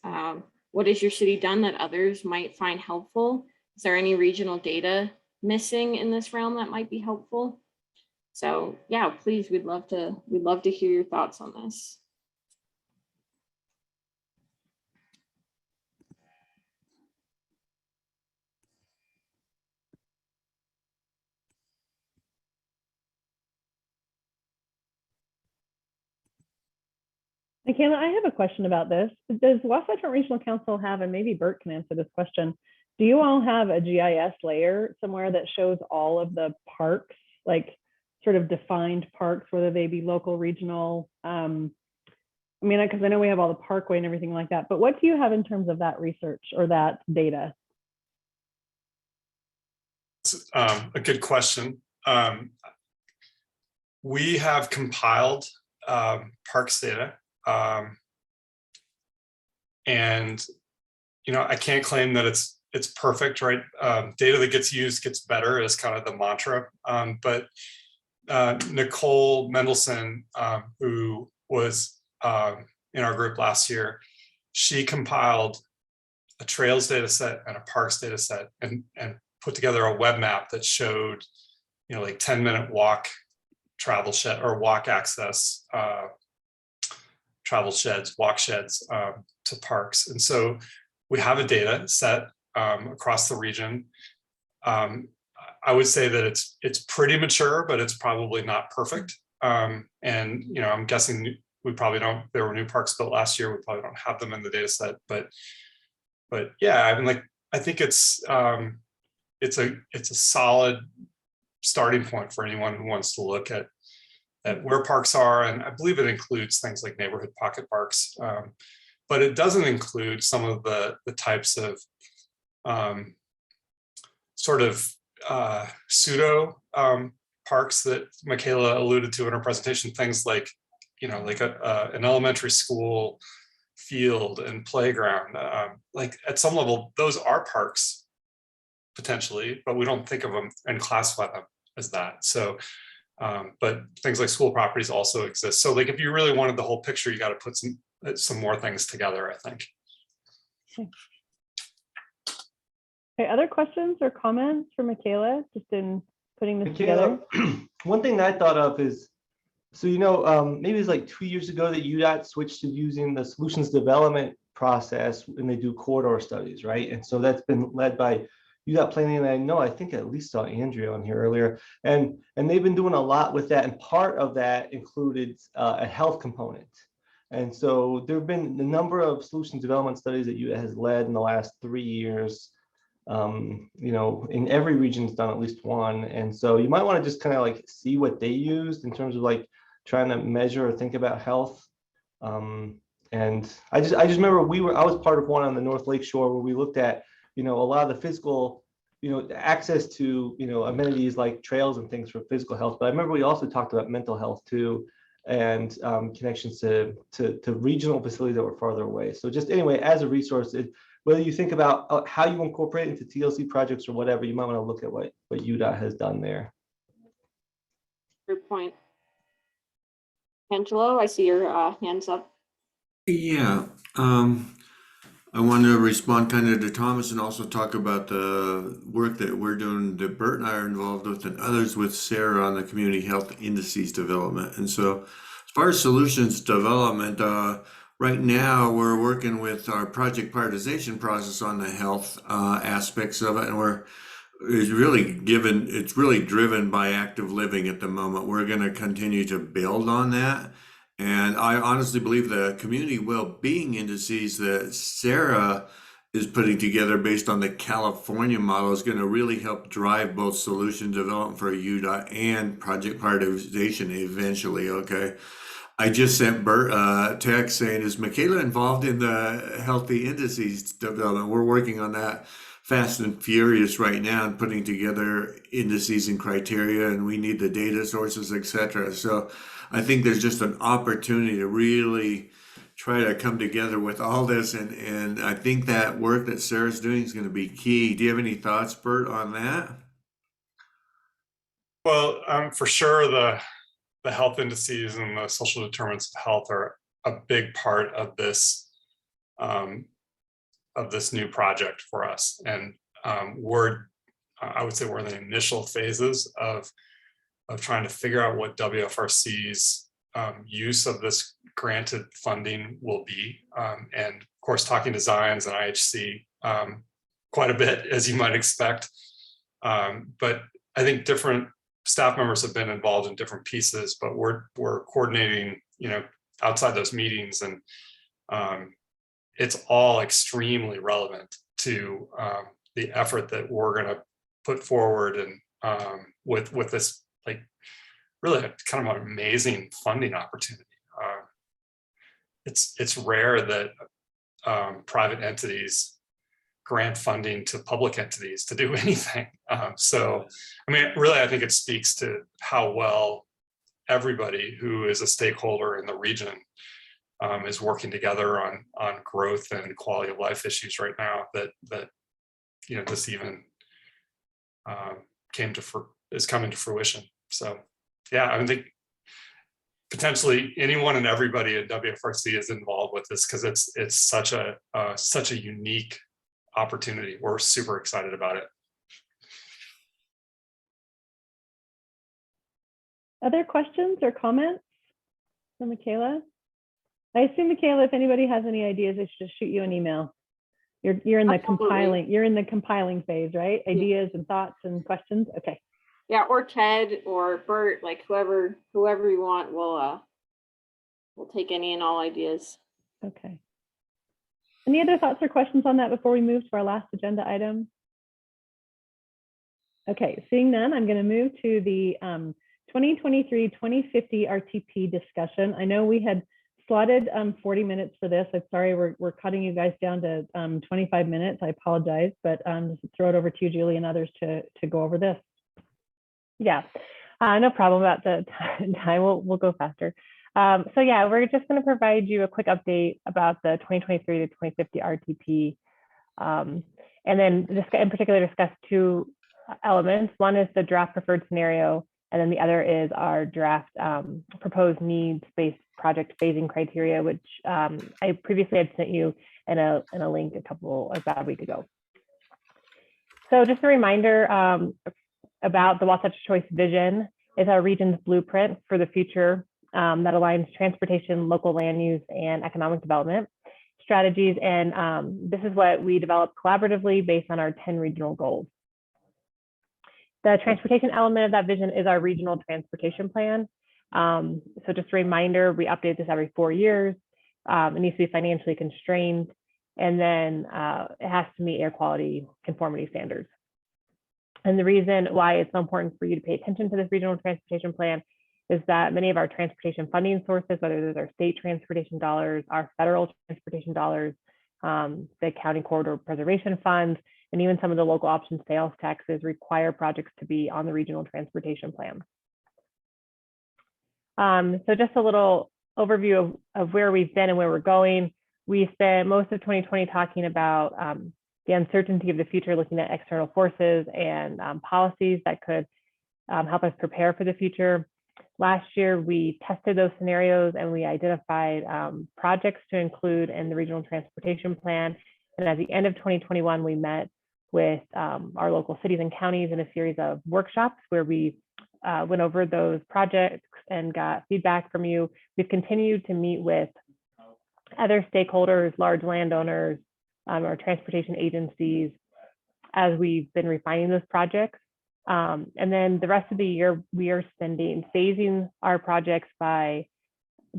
what has your city done that others might find helpful? Is there any regional data missing in this realm that might be helpful? So yeah, please, we'd love to hear your thoughts on this. Michaela, I have a question about this. Does Wasatch Front Regional Council have, and maybe Bert can answer this question, do you all have a GIS layer somewhere that shows all of the parks, like sort of defined parks, whether they be local, regional? I mean, because I know we have all the parkway and everything like that, but what do you have in terms of that research or that data? A good question. We have compiled parks data. And, you know, I can't claim that it's perfect, right? Data that gets used gets better is kind of the mantra. But Nicole Mendelson, who was in our group last year, she compiled a trails data set and a parks data set and put together a web map that showed, you know, like 10-minute walk travel shed or walk access, travel sheds, walk sheds to parks. And so we have a data set across the region. I would say that it's pretty mature, but it's probably not perfect. And, you know, I'm guessing we probably don't, there were new parks built last year. We probably don't have them in the data set, but yeah, I mean, like, I think it's a solid starting point for anyone who wants to look at where parks are. And I believe it includes things like neighborhood pocket parks, but it doesn't include some of the types of sort of pseudo parks that Michaela alluded to in her presentation, things like, you know, like an elementary school field and playground. Like at some level, those are parks potentially, but we don't think of them and classify them as that. So, but things like school properties also exist. So like if you really wanted the whole picture, you got to put some more things together, I think. Okay, other questions or comments for Michaela, just in putting this together? One thing that I thought of is, so, you know, maybe it's like 2 years ago that UDOT switched to using the solutions development process when they do corridor studies, right? And so that's been led by UDOT planning, and I know, I think I at least saw Andrea on here earlier, and they've been doing a lot with that, and part of that included a health component. And so there have been a number of solutions development studies that UDOT has led in the last 3 years. You know, in every region's done at least one, and so you might want to just kind of like see what they used in terms of like trying to measure or think about health. And I just remember I was part of one on the North Lake Shore where we looked at, you know, a lot of the physical, you know, access to, you know, amenities like trails and things for physical health. But I remember we also talked about mental health too, and connections to regional facilities that were farther away. So just anyway, as a resource, whether you think about how you incorporate it into TLC projects or whatever, you might want to look at what UDOT has done there. Good point. Angelo, I see your hands up. Yeah, I want to respond kind of to Thomas and also talk about the work that we're doing, that Bert and I are involved with, and others with Sarah on the community health indices development. And so as far as solutions development, right now we're working with our project prioritization process on the health aspects of it, and it's really driven by active living at the moment. We're going to continue to build on that. And I honestly believe the community well-being indices that Sarah is putting together based on the California model is going to really help drive both solution development for UDOT and project prioritization eventually, okay? I just sent Bert a text saying, is Michaela involved in the healthy indices development? We're working on that fast and furious right now and putting together indices and criteria, and we need the data sources, etc. So I think there's just an opportunity to really try to come together with all this, and I think that work that Sarah's doing is going to be key. Do you have any thoughts, Bert, on that? Well, for sure, the health indices and the social determinants of health are a big part of this of this new project for us. And I would say we're in the initial phases of trying to figure out what WFRC's use of this granted funding will be. And of course, talking to Zions and IHC quite a bit, as you might expect. But I think different staff members have been involved in different pieces, but we're coordinating, outside those meetings, and it's all extremely relevant to the effort that we're going to put forward, and with this really kind of an amazing funding opportunity. It's rare that private entities grant funding to public entities to do anything. So, I mean, really, I think it speaks to how well everybody who is a stakeholder in the region is working together on growth and quality of life issues right now. That this even is coming to fruition. So, yeah, I think potentially anyone and everybody at WFRC is involved with this, because it's such a unique opportunity. We're super excited about it. Other questions or comments from Michaela? I assume, Michaela, if anybody has any ideas, they should just shoot you an email. You're in the compiling phase, right? Ideas and thoughts and questions. Okay. Yeah, or Ted or Bert, like whoever you want, we'll take any and all ideas. Okay. Any other thoughts or questions on that before we move to our last agenda item? Okay, seeing none, I'm going to move to the 2023-2050 RTP discussion. I know we had slotted 40 minutes for this. I'm sorry, we're cutting you guys down to 25 minutes. I apologize, but just throw it over to you, Julie, and others to go over this. Yeah, no problem about the time. We'll go faster. So yeah, we're just going to provide you a quick update about the 2023 to 2050 RTP, and then just in particular discuss two elements. One is the draft preferred scenario, and then the other is our draft proposed needs-based project phasing criteria, which I previously had sent you in a link about a week ago. So just a reminder about the Wasatch Choice vision is our region's blueprint for the future that aligns transportation, local land use, and economic development strategies. And this is what we developed collaboratively based on our 10 regional goals. The transportation element of that vision is our regional transportation plan. So just a reminder, we update this every 4 years. It needs to be financially constrained, and then it has to meet air quality conformity standards. And the reason why it's so important for you to pay attention to this regional transportation plan is that many of our transportation funding sources, whether those are state transportation dollars, our federal transportation dollars, the county corridor preservation funds, and even some of the local option sales taxes require projects to be on the regional transportation plan. So just a little overview of where we've been and where we're going. We spent most of 2020 talking about the uncertainty of the future, looking at external forces and policies that could help us prepare for the future. Last year, we tested those scenarios and we identified projects to include in the regional transportation plan. And at the end of 2021, we met with our local cities and counties in a series of workshops where we went over those projects and got feedback from you. We've continued to meet with other stakeholders, large landowners, or transportation agencies as we've been refining those projects. And then the rest of the year, we are phasing our projects by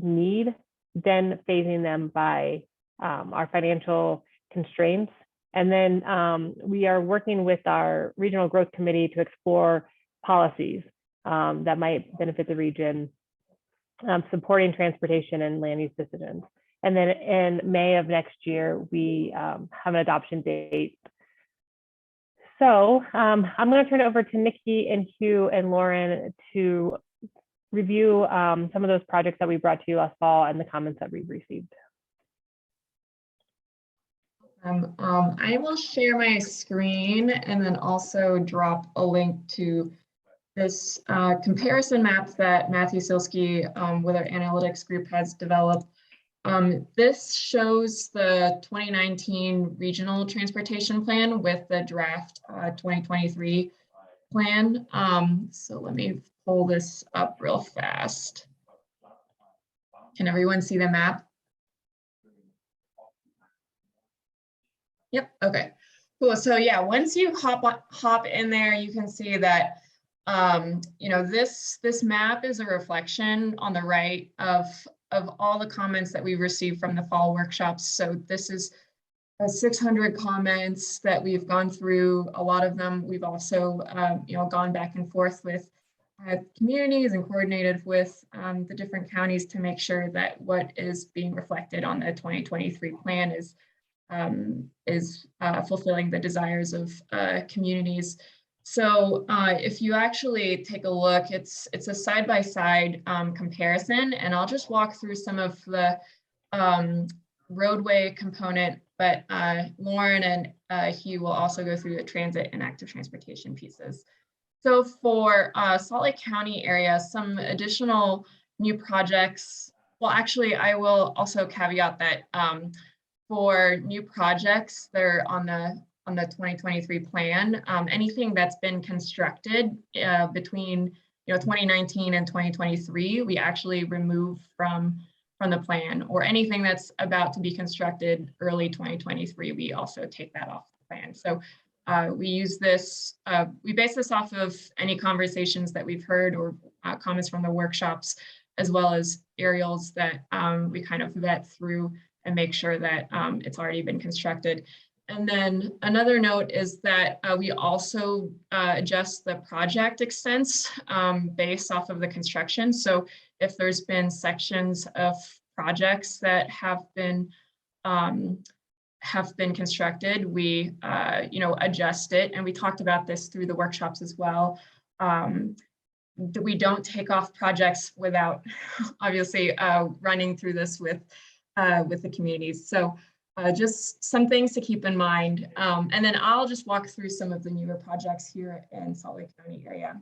need, then phasing them by our financial constraints. And then we are working with our regional growth committee to explore policies that might benefit the region, supporting transportation and land use decisions. And then in May of next year, we have an adoption date. So I'm going to turn it over to Nikki and Hugh and Lauren to review some of those projects that we brought to you last fall and the comments that we've received. I will share my screen and then also drop a link to this comparison maps that Matthew Silsky with our analytics group has developed This shows the 2019 regional transportation plan with the draft 2023 plan. So let me pull this up real fast. Can everyone see the map? Yep, okay, cool. So yeah, once you hop in there, you can see that you know, this map is a reflection on the right of all the comments that we received from the fall workshops. So this is 600 comments that we've gone through. A lot of them we've also you know, gone back and forth with communities and coordinated with the different counties to make sure that what is being reflected on the 2023 plan is fulfilling the desires of communities. So if you actually take a look, it's a side-by-side comparison, and I'll just walk through some of the roadway component, but Lauren and Hugh will also go through the transit and active transportation pieces. So for Salt Lake County area, some additional new projects. Well, actually, I will also caveat that for new projects, they're on the 2023 plan. Anything that's been constructed between 2019 and 2023, we actually remove from the plan, or anything that's about to be constructed early 2023, we also take that off the plan. So we use this, we base this off of any conversations that we've heard or comments from the workshops, as well as aerials that we kind of vet through and make sure that it's already been constructed. And then another note is that we also adjust the project extents based off of the construction. So if there's been sections of projects that have been constructed, we adjust it. And we talked about this through the workshops as well. We don't take off projects without obviously running through this with the communities. So just some things to keep in mind. And then I'll just walk through some of the newer projects here in Salt Lake County area.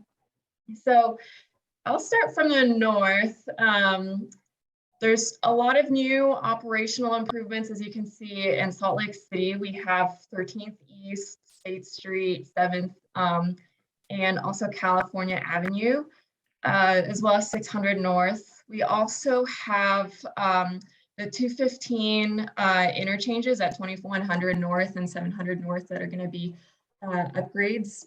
So I'll start from the north. There's a lot of new operational improvements, as you can see in Salt Lake City. We have 13th East, State Street, 7th, and also California Avenue, as well as 600 North. We also have the 215 interchanges at 2100 North and 700 North that are going to be upgrades.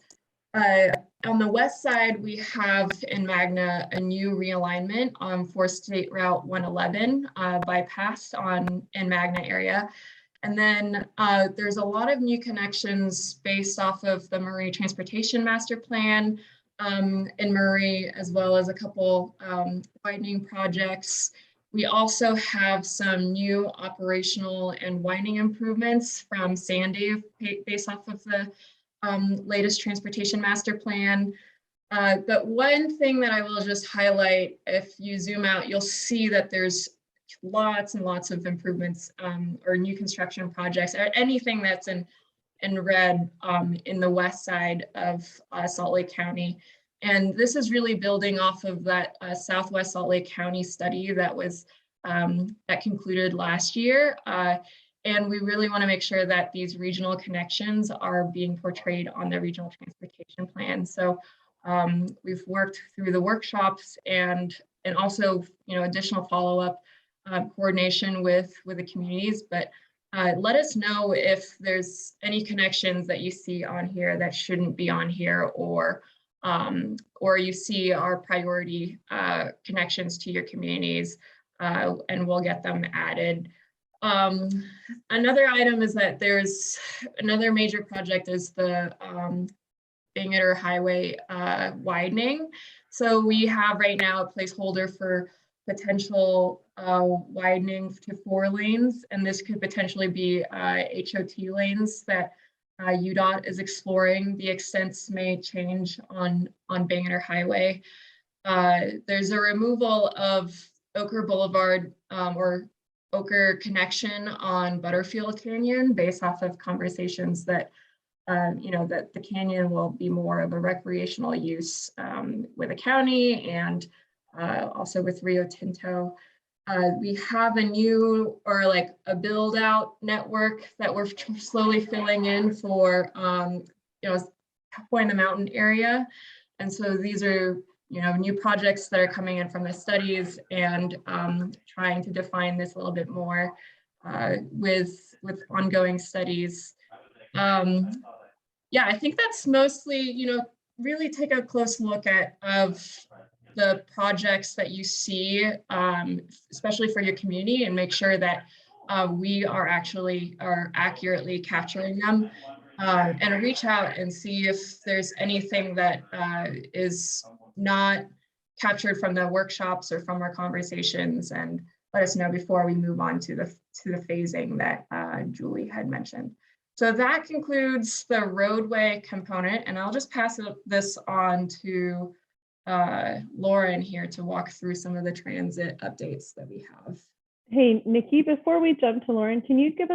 On the west side, we have in Magna a new realignment for State Route 111 bypass in Magna area. And then there's a lot of new connections based off of the Murray Transportation Master Plan in Murray, as well as a couple widening projects. We also have some new operational and widening improvements from Sandy based off of the latest transportation master plan. But one thing that I will just highlight, if you zoom out, you'll see that there's lots and lots of improvements or new construction projects, or anything that's in red in the west side of Salt Lake County. And this is really building off of that Southwest Salt Lake County study that was that concluded last year. And we really want to make sure that these regional connections are being portrayed on the regional transportation plan. So we've worked through the workshops and also additional follow-up coordination with the communities. But let us know if there's any connections that you see on here that shouldn't be on here, or you see our priority connections to your communities, and we'll get them added. Another item is that there's another major project is the Bangor Highway widening. So we have right now a placeholder for potential widening to 4 lanes, and this could potentially be HOT lanes that UDOT is exploring. The extents may change on Bangor Highway. There's a removal of Oker Boulevard or Oker connection on Butterfield Canyon based off of conversations that that the canyon will be more of a recreational use with the county and also with Rio Tinto. We have a new or like a build out network that we're slowly filling in for, Point the Mountain area. And so these are, new projects that are coming in from the studies and trying to define this a little bit more with ongoing studies. Yeah, I think that's mostly, really take a close look at the projects that you see, especially for your community, and make sure that we are accurately capturing them, and reach out and see if there's anything that is not captured from the workshops or from our conversations, and let us know before we move on to the phasing that Julie had mentioned. So that concludes the roadway component, and I'll just pass this on to Lauren here to walk through some of the transit updates that we have. Hey, Nikki, before we jump to Lauren, can you give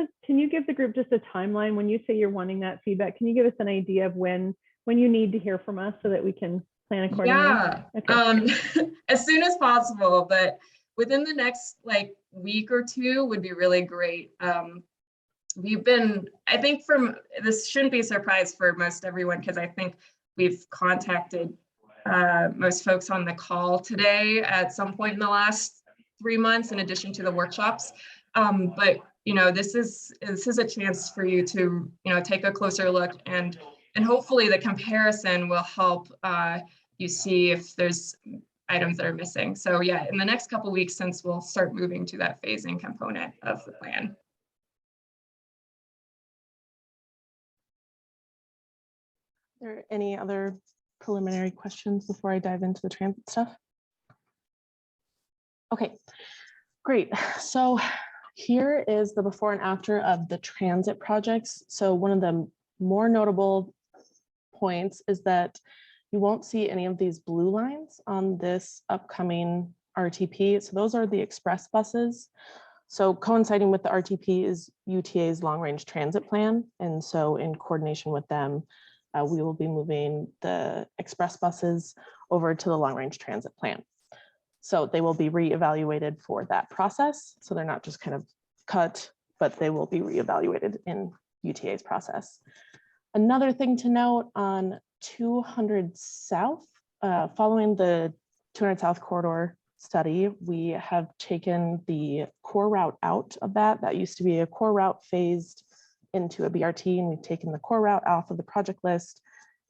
the group just a timeline when you say you're wanting that feedback? Can you give us an idea of when you need to hear from us so that we can plan accordingly? Yeah, okay. As soon as possible, but within the next week or two would be really great. We've been, I think this shouldn't be a surprise for most everyone, because I think we've contacted most folks on the call today at some point in the last 3 months, in addition to the workshops. But this is a chance for you to take a closer look, and hopefully the comparison will help you see if there's items that are missing. So yeah, in the next couple of weeks, since we'll start moving to that phasing component of the plan. Are there any other preliminary questions before I dive into the transit stuff? Okay, great. So here is the before and after of the transit projects. So one of the more notable points is that you won't see any of these blue lines on this upcoming RTP. So those are the express buses. So coinciding with the RTP is UTA's long range transit plan. And so in coordination with them, we will be moving the express buses over to the long range transit plan. So they will be reevaluated for that process. So they're not just kind of cut, but they will be reevaluated in UTA's process. Another thing to note on 200 South, following the 200 South corridor study, we have taken the core route out of that. That used to be a core route phased into a BRT, and we've taken the core route off of the project list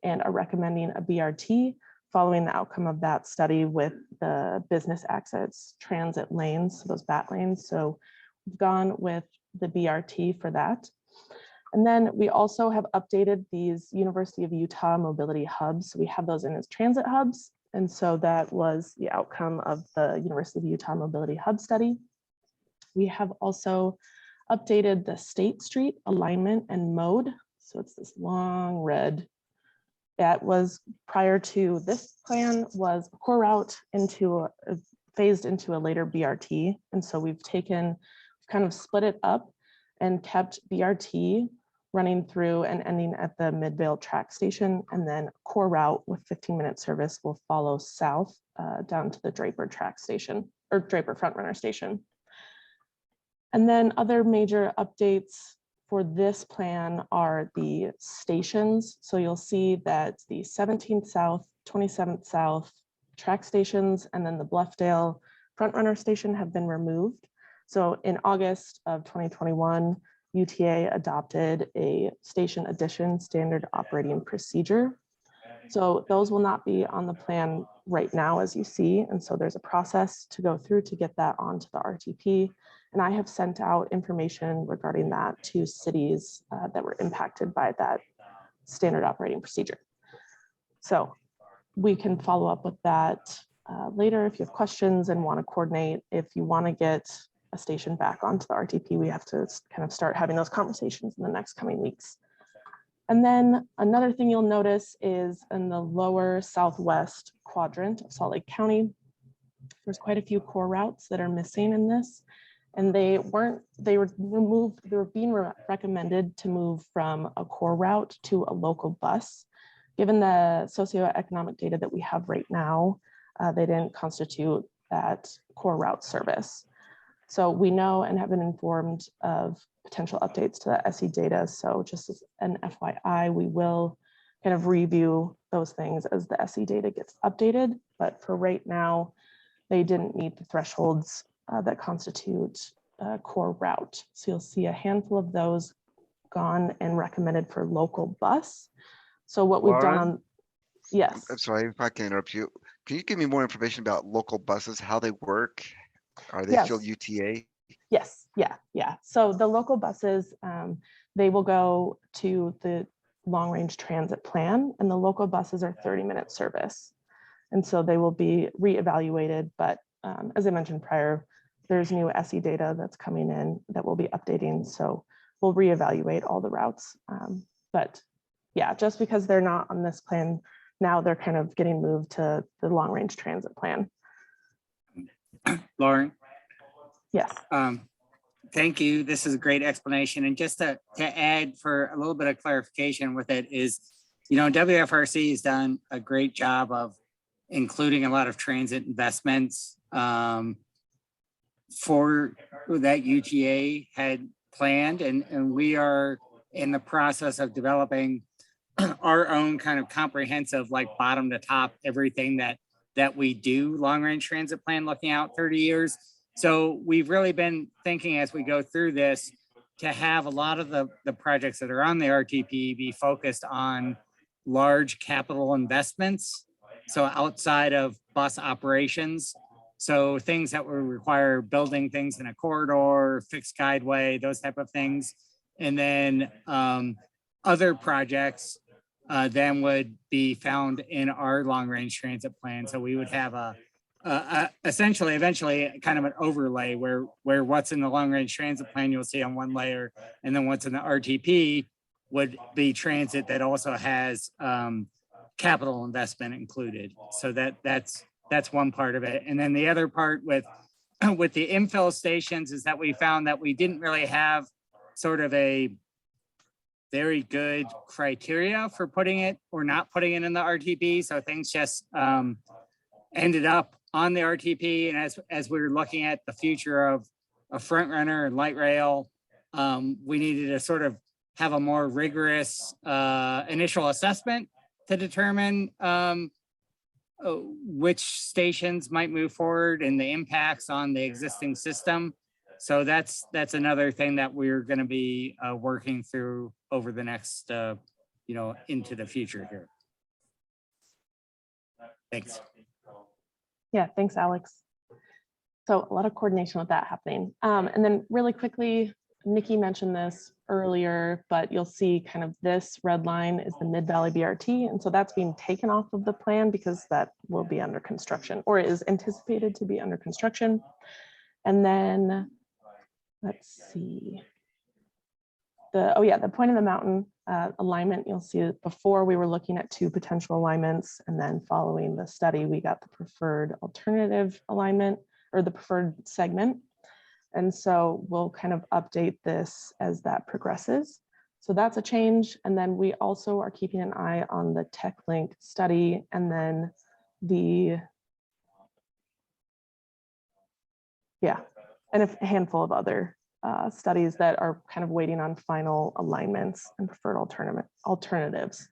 and are recommending a BRT following the outcome of that study with the business access transit lanes, so those BAT lanes. So we've gone with the BRT for that. And then we also have updated these University of Utah mobility hubs. So we have those in as transit hubs. And so that was the outcome of the University of Utah mobility hub study. We have also updated the State Street alignment and mode. So it's this long red. That was prior to this plan was a core route phased into a later BRT. And so we've kind of split it up and kept BRT running through and ending at the Midvale track station. And then core route with 15-minute service will follow south down to the Draper track station, or Draper Frontrunner station. And then other major updates for this plan are the stations. So you'll see that the 17th South, 27th South track stations, and then the Bluffdale Frontrunner station have been removed. So in August of 2021, UTA adopted a station addition standard operating procedure. So those will not be on the plan right now, as you see. And so there's a process to go through to get that onto the RTP. And I have sent out information regarding that to cities that were impacted by that standard operating procedure. So we can follow up with that later if you have questions and want to coordinate. If you want to get a station back onto the RTP, we have to kind of start having those conversations in the next coming weeks. And then another thing you'll notice is in the lower southwest quadrant of Salt Lake County, there's quite a few core routes that are missing in this. And they were being recommended to move from a core route to a local bus. Given the socioeconomic data that we have right now, they didn't constitute that core route service. So we know and have been informed of potential updates to the SE data. So just as an FYI, we will kind of review those things as the SE data gets updated. But for right now, they didn't meet the thresholds that constitute a core route. So you'll see a handful of those gone and recommended for local bus. So what we've done on, yes. I'm sorry if I can interrupt you. Can you give me more information about local buses, how they work? Are they still UTA? Yes, yeah. So the local buses, they will go to the long range transit plan, and the local buses are 30-minute service. And so they will be reevaluated. But as I mentioned prior, there's new SE data that's coming in that we'll be updating. So we'll reevaluate all the routes. But yeah, just because they're not on this plan now, they're kind of getting moved to the long range transit plan. Lauren? Yes. Thank you. This is a great explanation. And just to add for a little bit of clarification with it is, you know, WFRC has done a great job of including a lot of transit investments for that UGA had planned. And we are in the process of developing our own kind of comprehensive, like bottom to top, everything that we do long range transit plan looking out 30 years. So we've really been thinking as we go through this to have a lot of the projects that are on the RTP be focused on large capital investments. So outside of bus operations, so things that would require building things in a corridor, fixed guideway, those type of things. And then other projects then would be found in our long range transit plan. So we would have essentially eventually kind of an overlay where what's in the long range transit plan you'll see on one layer, and then what's in the RTP would be transit that also has capital investment included. So that's one part of it. And then the other part with the infill stations is that we found that we didn't really have sort of a very good criteria for putting it or not putting it in the RTP. So things just ended up on the RTP. And as we were looking at the future of a front runner and light rail, we needed to sort of have a more rigorous initial assessment to determine which stations might move forward and the impacts on the existing system. So that's another thing that we're going to be working through over the next, into the future here. Thanks. Yeah, thanks, Alex. So a lot of coordination with that happening. And then really quickly, Nikki mentioned this earlier, but you'll see kind of this red line is the Mid-Valley BRT. And so that's being taken off of the plan because that will be under construction, or is anticipated to be under construction. And then let's see. The Point of the Mountain alignment, you'll see that before we were looking at 2 potential alignments, and then following the study, we got the preferred alternative alignment or the preferred segment. And so we'll kind of update this as that progresses. So that's a change. And then we also are keeping an eye on the Tech Link study, and then and a handful of other studies that are kind of waiting on final alignments and preferred alternatives.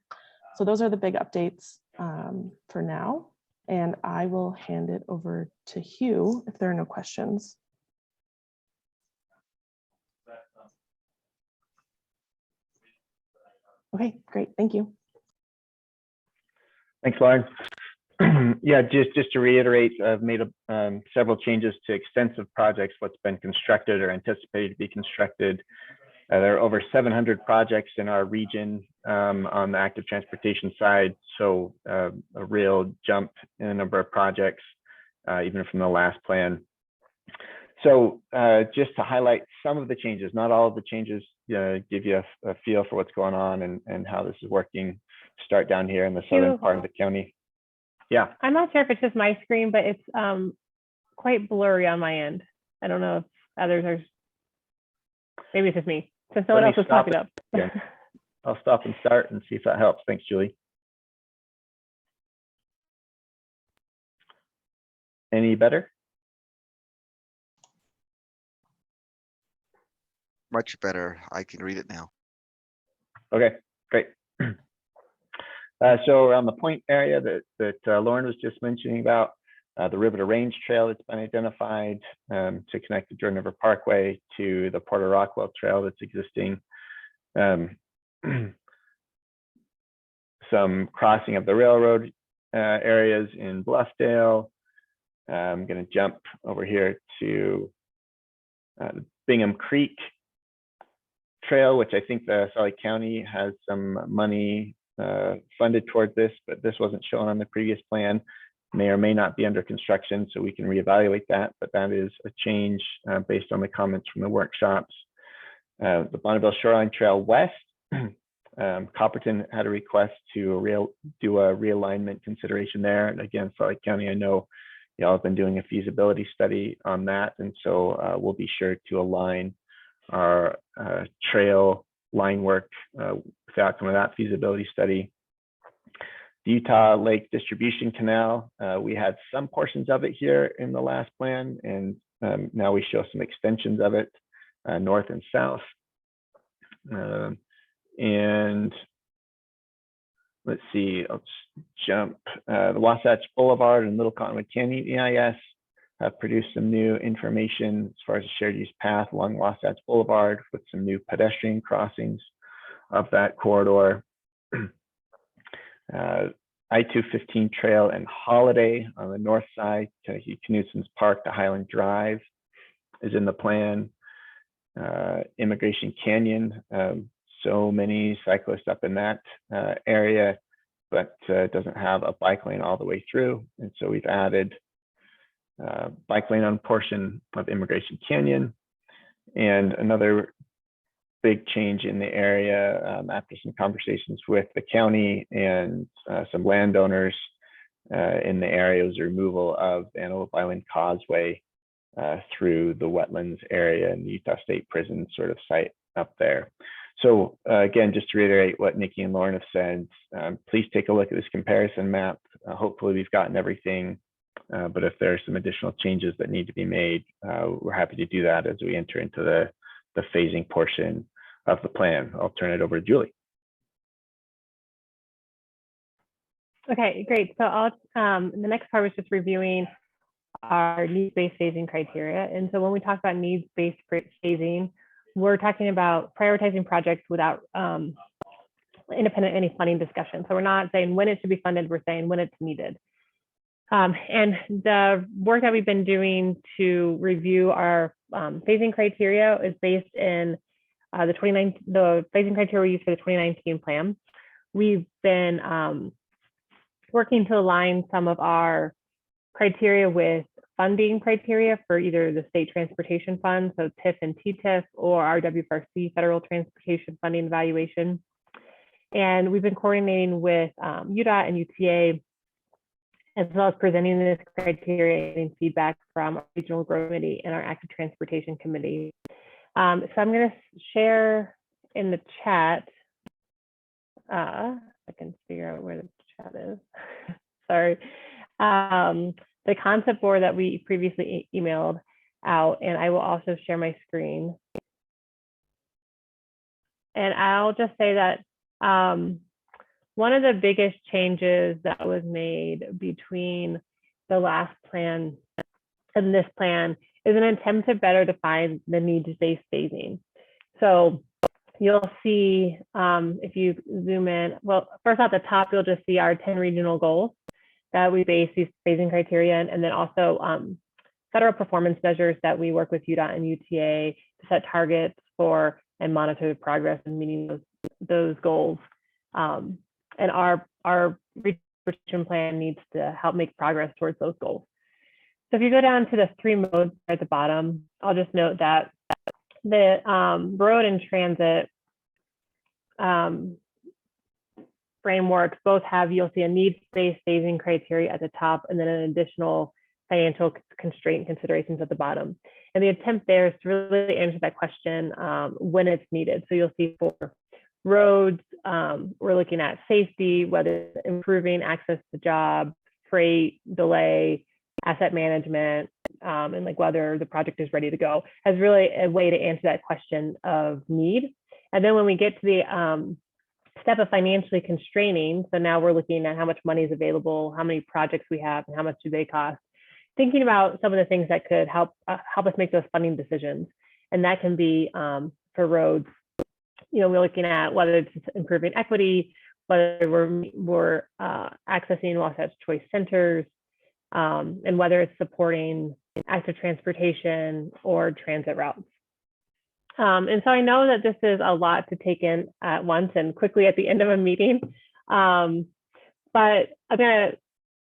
So those are the big updates for now. And I will hand it over to Hugh if there are no questions. Okay, great. Thank you. Thanks, Lauren. Yeah, just to reiterate, I've made several changes to extensive projects, what's been constructed or anticipated to be constructed. There are over 700 projects in our region on the active transportation side. So a real jump in the number of projects, even from the last plan. So just to highlight some of the changes, not all of the changes, give you a feel for what's going on and how this is working. Start down here in the southern part of the county. Yeah. I'm not sure if it's just my screen, but it's quite blurry on my end. I don't know if others are, maybe it's just me, since no one else is popping up. Yeah. I'll stop and start and see if that helps. Thanks, Julie. Any better? Much better. I can read it now. Okay, great. So around the point area that Lauren was just mentioning about, the River to Range Trail that's been identified to connect the Jordan River Parkway to the Porter Rockwell Trail that's existing. Some crossing of the railroad areas in Bluffdale. I'm going to jump over here to the Bingham Creek Trail, which I think the Salt Lake County has some money funded towards this, but this wasn't shown on the previous plan. May or may not be under construction, so we can reevaluate that, but that is a change based on the comments from the workshops. The Bonneville Shoreline Trail West, Copperton had a request to do a realignment consideration there. And again, Salt Lake County, I know y'all have been doing a feasibility study on that, and so we'll be sure to align our trail line work with the outcome of that feasibility study. The Utah Lake Distribution Canal, we had some portions of it here in the last plan, and now we show some extensions of it north and south. And let's see, I'll just jump. The Wasatch Boulevard and Little Cottonwood Canyon EIS have produced some new information as far as a shared use path along Wasatch Boulevard with some new pedestrian crossings of that corridor. I-215 Trail and Holiday on the north side to Knutson's Park to Highland Drive is in the plan. Immigration Canyon, so many cyclists up in that area, but doesn't have a bike lane all the way through. And so we've added bike lane on a portion of Immigration Canyon. And another big change in the area after some conversations with the county and some landowners in the area was the removal of the Antelope Island Causeway through the wetlands area and the Utah State Prison sort of site up there. So again, just to reiterate what Nikki and Lauren have said, please take a look at this comparison map. Hopefully we've gotten everything, but if there are some additional changes that need to be made, we're happy to do that as we enter into the phasing portion of the plan. I'll turn it over to Julie. Okay, great. So I'll, the next part was just reviewing our needs-based phasing criteria. And so when we talk about needs-based phasing, we're talking about prioritizing projects without independent any funding discussion. So we're not saying when it should be funded, we're saying when it's needed. And the work that we've been doing to review our phasing criteria is based in the phasing criteria we used for the 2019 plan. We've been working to align some of our criteria with funding criteria for either the state transportation fund, so TIF and TTIF, or our WFRC federal transportation funding evaluation. And we've been coordinating with UDOT and UTA, as well as presenting this criteria and feedback from our Regional Growth Committee and our Active Transportation Committee. So I'm going to share in the chat. I can figure out where the chat is. Sorry. The concept board that we previously emailed out, and I will also share my screen. And I'll just say that one of the biggest changes that was made between the last plan and this plan is an attempt to better define the needs-based phasing. So you'll see, if you zoom in, well, first at the top, you'll just see our 10 regional goals that we base these phasing criteria in, and then also federal performance measures that we work with UDOT and UTA to set targets for and monitor the progress in meeting those goals. And our restoration plan needs to help make progress towards those goals. So if you go down to the 3 modes at the bottom, I'll just note that the road and transit frameworks both have, you'll see a needs-based phasing criteria at the top and then an additional financial constraint considerations at the bottom. And the attempt there is to really answer that question when it's needed. So you'll see for roads, we're looking at safety, whether it's improving access to jobs, freight, delay, asset management, and like whether the project is ready to go, as really a way to answer that question of need. And then when we get to the step of financially constraining, so now we're looking at how much money is available, how many projects we have, and how much do they cost. Thinking about some of the things that could help us make those funding decisions, and that can be for roads. We're looking at whether it's improving equity, whether we're accessing Wasatch Choice centers, and whether it's supporting active transportation or transit routes. And so I know that this is a lot to take in at once and quickly at the end of a meeting, but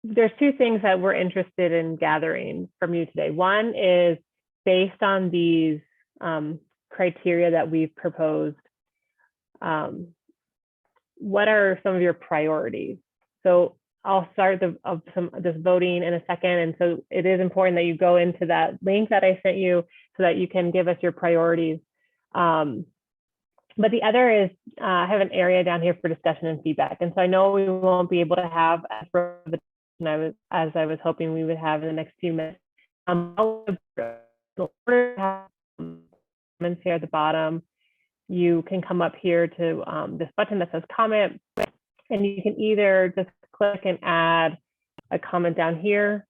there's two things that we're interested in gathering from you today. One is based on these criteria that we've proposed, what are some of your priorities? So I'll start this voting in a second. And so it is important that you go into that link that I sent you so that you can give us your priorities. But the other is I have an area down here for discussion and feedback. And so I know we won't be able to have as I was hoping we would have in the next few minutes. Comments here at the bottom. You can come up here to this button that says comment, and you can either just click and add a comment down here,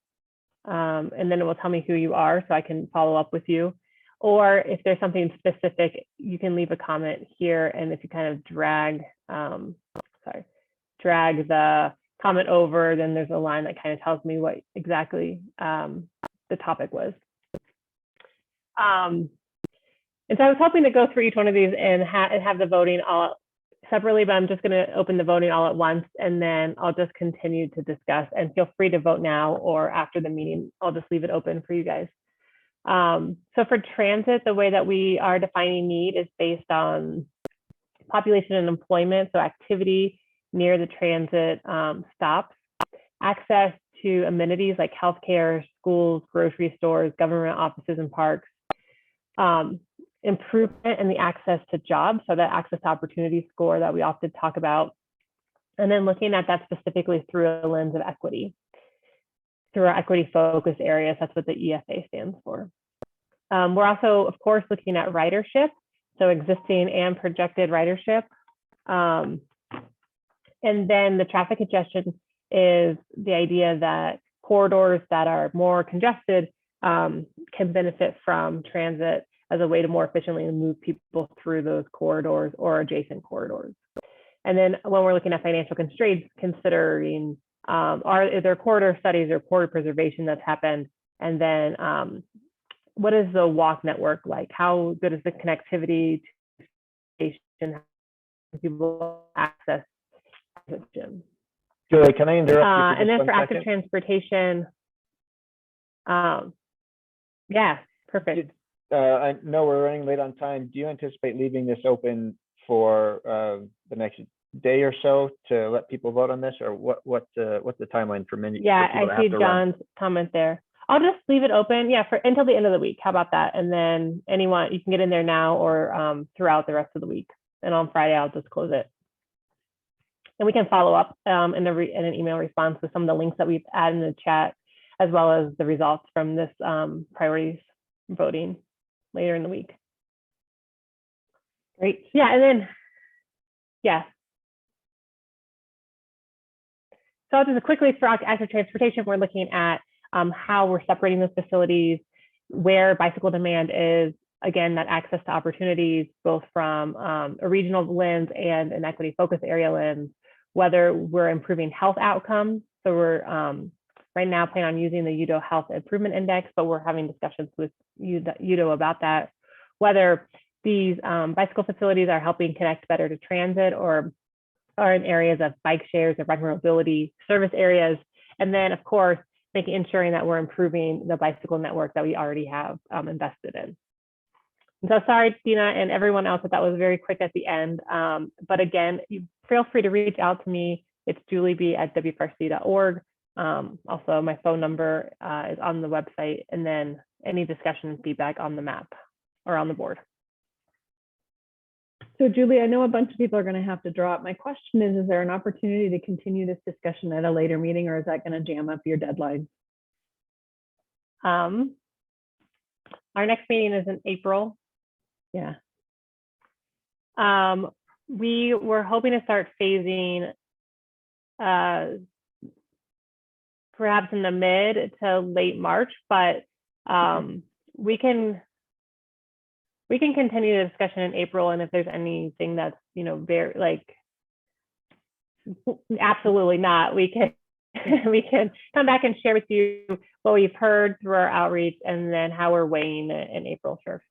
and then it will tell me who you are so I can follow up with you. Or if there's something specific, you can leave a comment here, and if you kind of drag the comment over, then there's a line that kind of tells me what exactly the topic was. And so I was hoping to go through each one of these and have the voting all separately, but I'm just going to open the voting all at once, and then I'll just continue to discuss, and feel free to vote now or after the meeting. I'll just leave it open for you guys. So for transit, the way that we are defining need is based on population and employment, so activity near the transit stops, access to amenities like healthcare, schools, grocery stores, government offices, and parks, improvement in the access to jobs, so that access to opportunity score that we often talk about, and then looking at that specifically through a lens of equity, through our equity focus areas. That's what the EFA stands for. We're also, of course, looking at ridership, so existing and projected ridership. And then the traffic congestion is the idea that corridors that are more congested can benefit from transit as a way to more efficiently move people through those corridors or adjacent corridors. And then when we're looking at financial constraints, considering are there corridor studies or corridor preservation that's happened? And then what is the walk network like? How good is the connectivity to station? People access the gym. Julie, can I interrupt you? And then for active transportation, yeah, perfect. I know we're running late on time. Do you anticipate leaving this open for the next day or so to let people vote on this, or what's the timeline for many? Yeah, I see John's comment there. I'll just leave it open, yeah, for until the end of the week. How about that? And then anyone, you can get in there now or throughout the rest of the week. And on Friday, I'll just close it. And we can follow up in an email response with some of the links that we've added in the chat, as well as the results from this priorities voting later in the week. Great. Yeah, and then, yeah. So just quickly for active transportation, we're looking at how we're separating those facilities, where bicycle demand is, again, that access to opportunities, both from a regional lens and an equity focus area lens, whether we're improving health outcomes. So we're right now planning on using the UDO Health Improvement Index, but we're having discussions with UDO about that, whether these bicycle facilities are helping connect better to transit or are in areas of bike shares or bike mobility service areas. And then, of course, ensuring that we're improving the bicycle network that we already have invested in. And so sorry, Dina, and everyone else, that was very quick at the end. But again, you feel free to reach out to me. It's julieb@wfrc.org. Also, my phone number is on the website, and then any discussion and feedback on the map or on the board. So Julie, I know a bunch of people are going to have to drop. My question is there an opportunity to continue this discussion at a later meeting, or is that going to jam up your deadline? Our next meeting is in April. Yeah. We were hoping to start phasing perhaps in the mid to late March, but we can continue the discussion in April. And if there's anything that's, very like, absolutely not, we can come back and share with you what we've heard through our outreach and then how we're weighing it in April. Sure.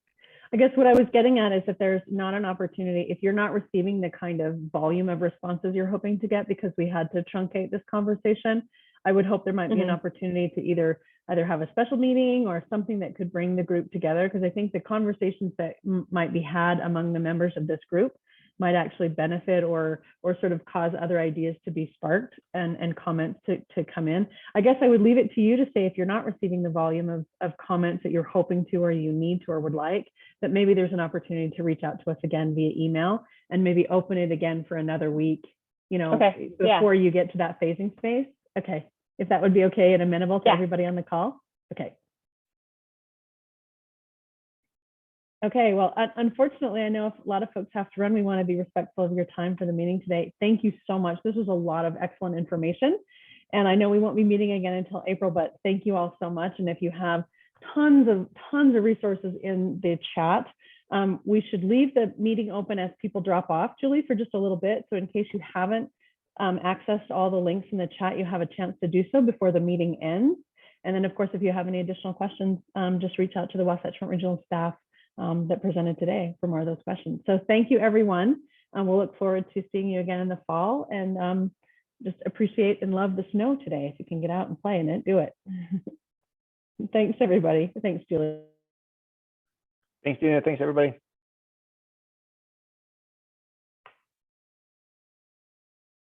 I guess what I was getting at is if there's not an opportunity, if you're not receiving the kind of volume of responses you're hoping to get because we had to truncate this conversation, I would hope there might be an opportunity to either have a special meeting or something that could bring the group together. Because I think the conversations that might be had among the members of this group might actually benefit or sort of cause other ideas to be sparked and comments to come in. I guess I would leave it to you to say if you're not receiving the volume of comments that you're hoping to or you need to or would like, that maybe there's an opportunity to reach out to us again via email and maybe open it again for another week, before you get to that phasing space. Okay, if that would be okay and amenable to everybody on the call. Okay. Okay, well, unfortunately, I know a lot of folks have to run. We want to be respectful of your time for the meeting today. Thank you so much. This was a lot of excellent information. And I know we won't be meeting again until April, but thank you all so much. And if you have tons of resources in the chat, we should leave the meeting open as people drop off, Julie, for just a little bit. So in case you haven't accessed all the links in the chat, you have a chance to do so before the meeting ends. And then, of course, if you have any additional questions, just reach out to the Wasatch Front Regional staff that presented today for more of those questions. So thank you, everyone. We'll look forward to seeing you again in the fall, and just appreciate and love the snow today. If you can get out and play in it, do it. Thanks, everybody. Thanks, Julie. Thanks, Dina. Thanks, everybody.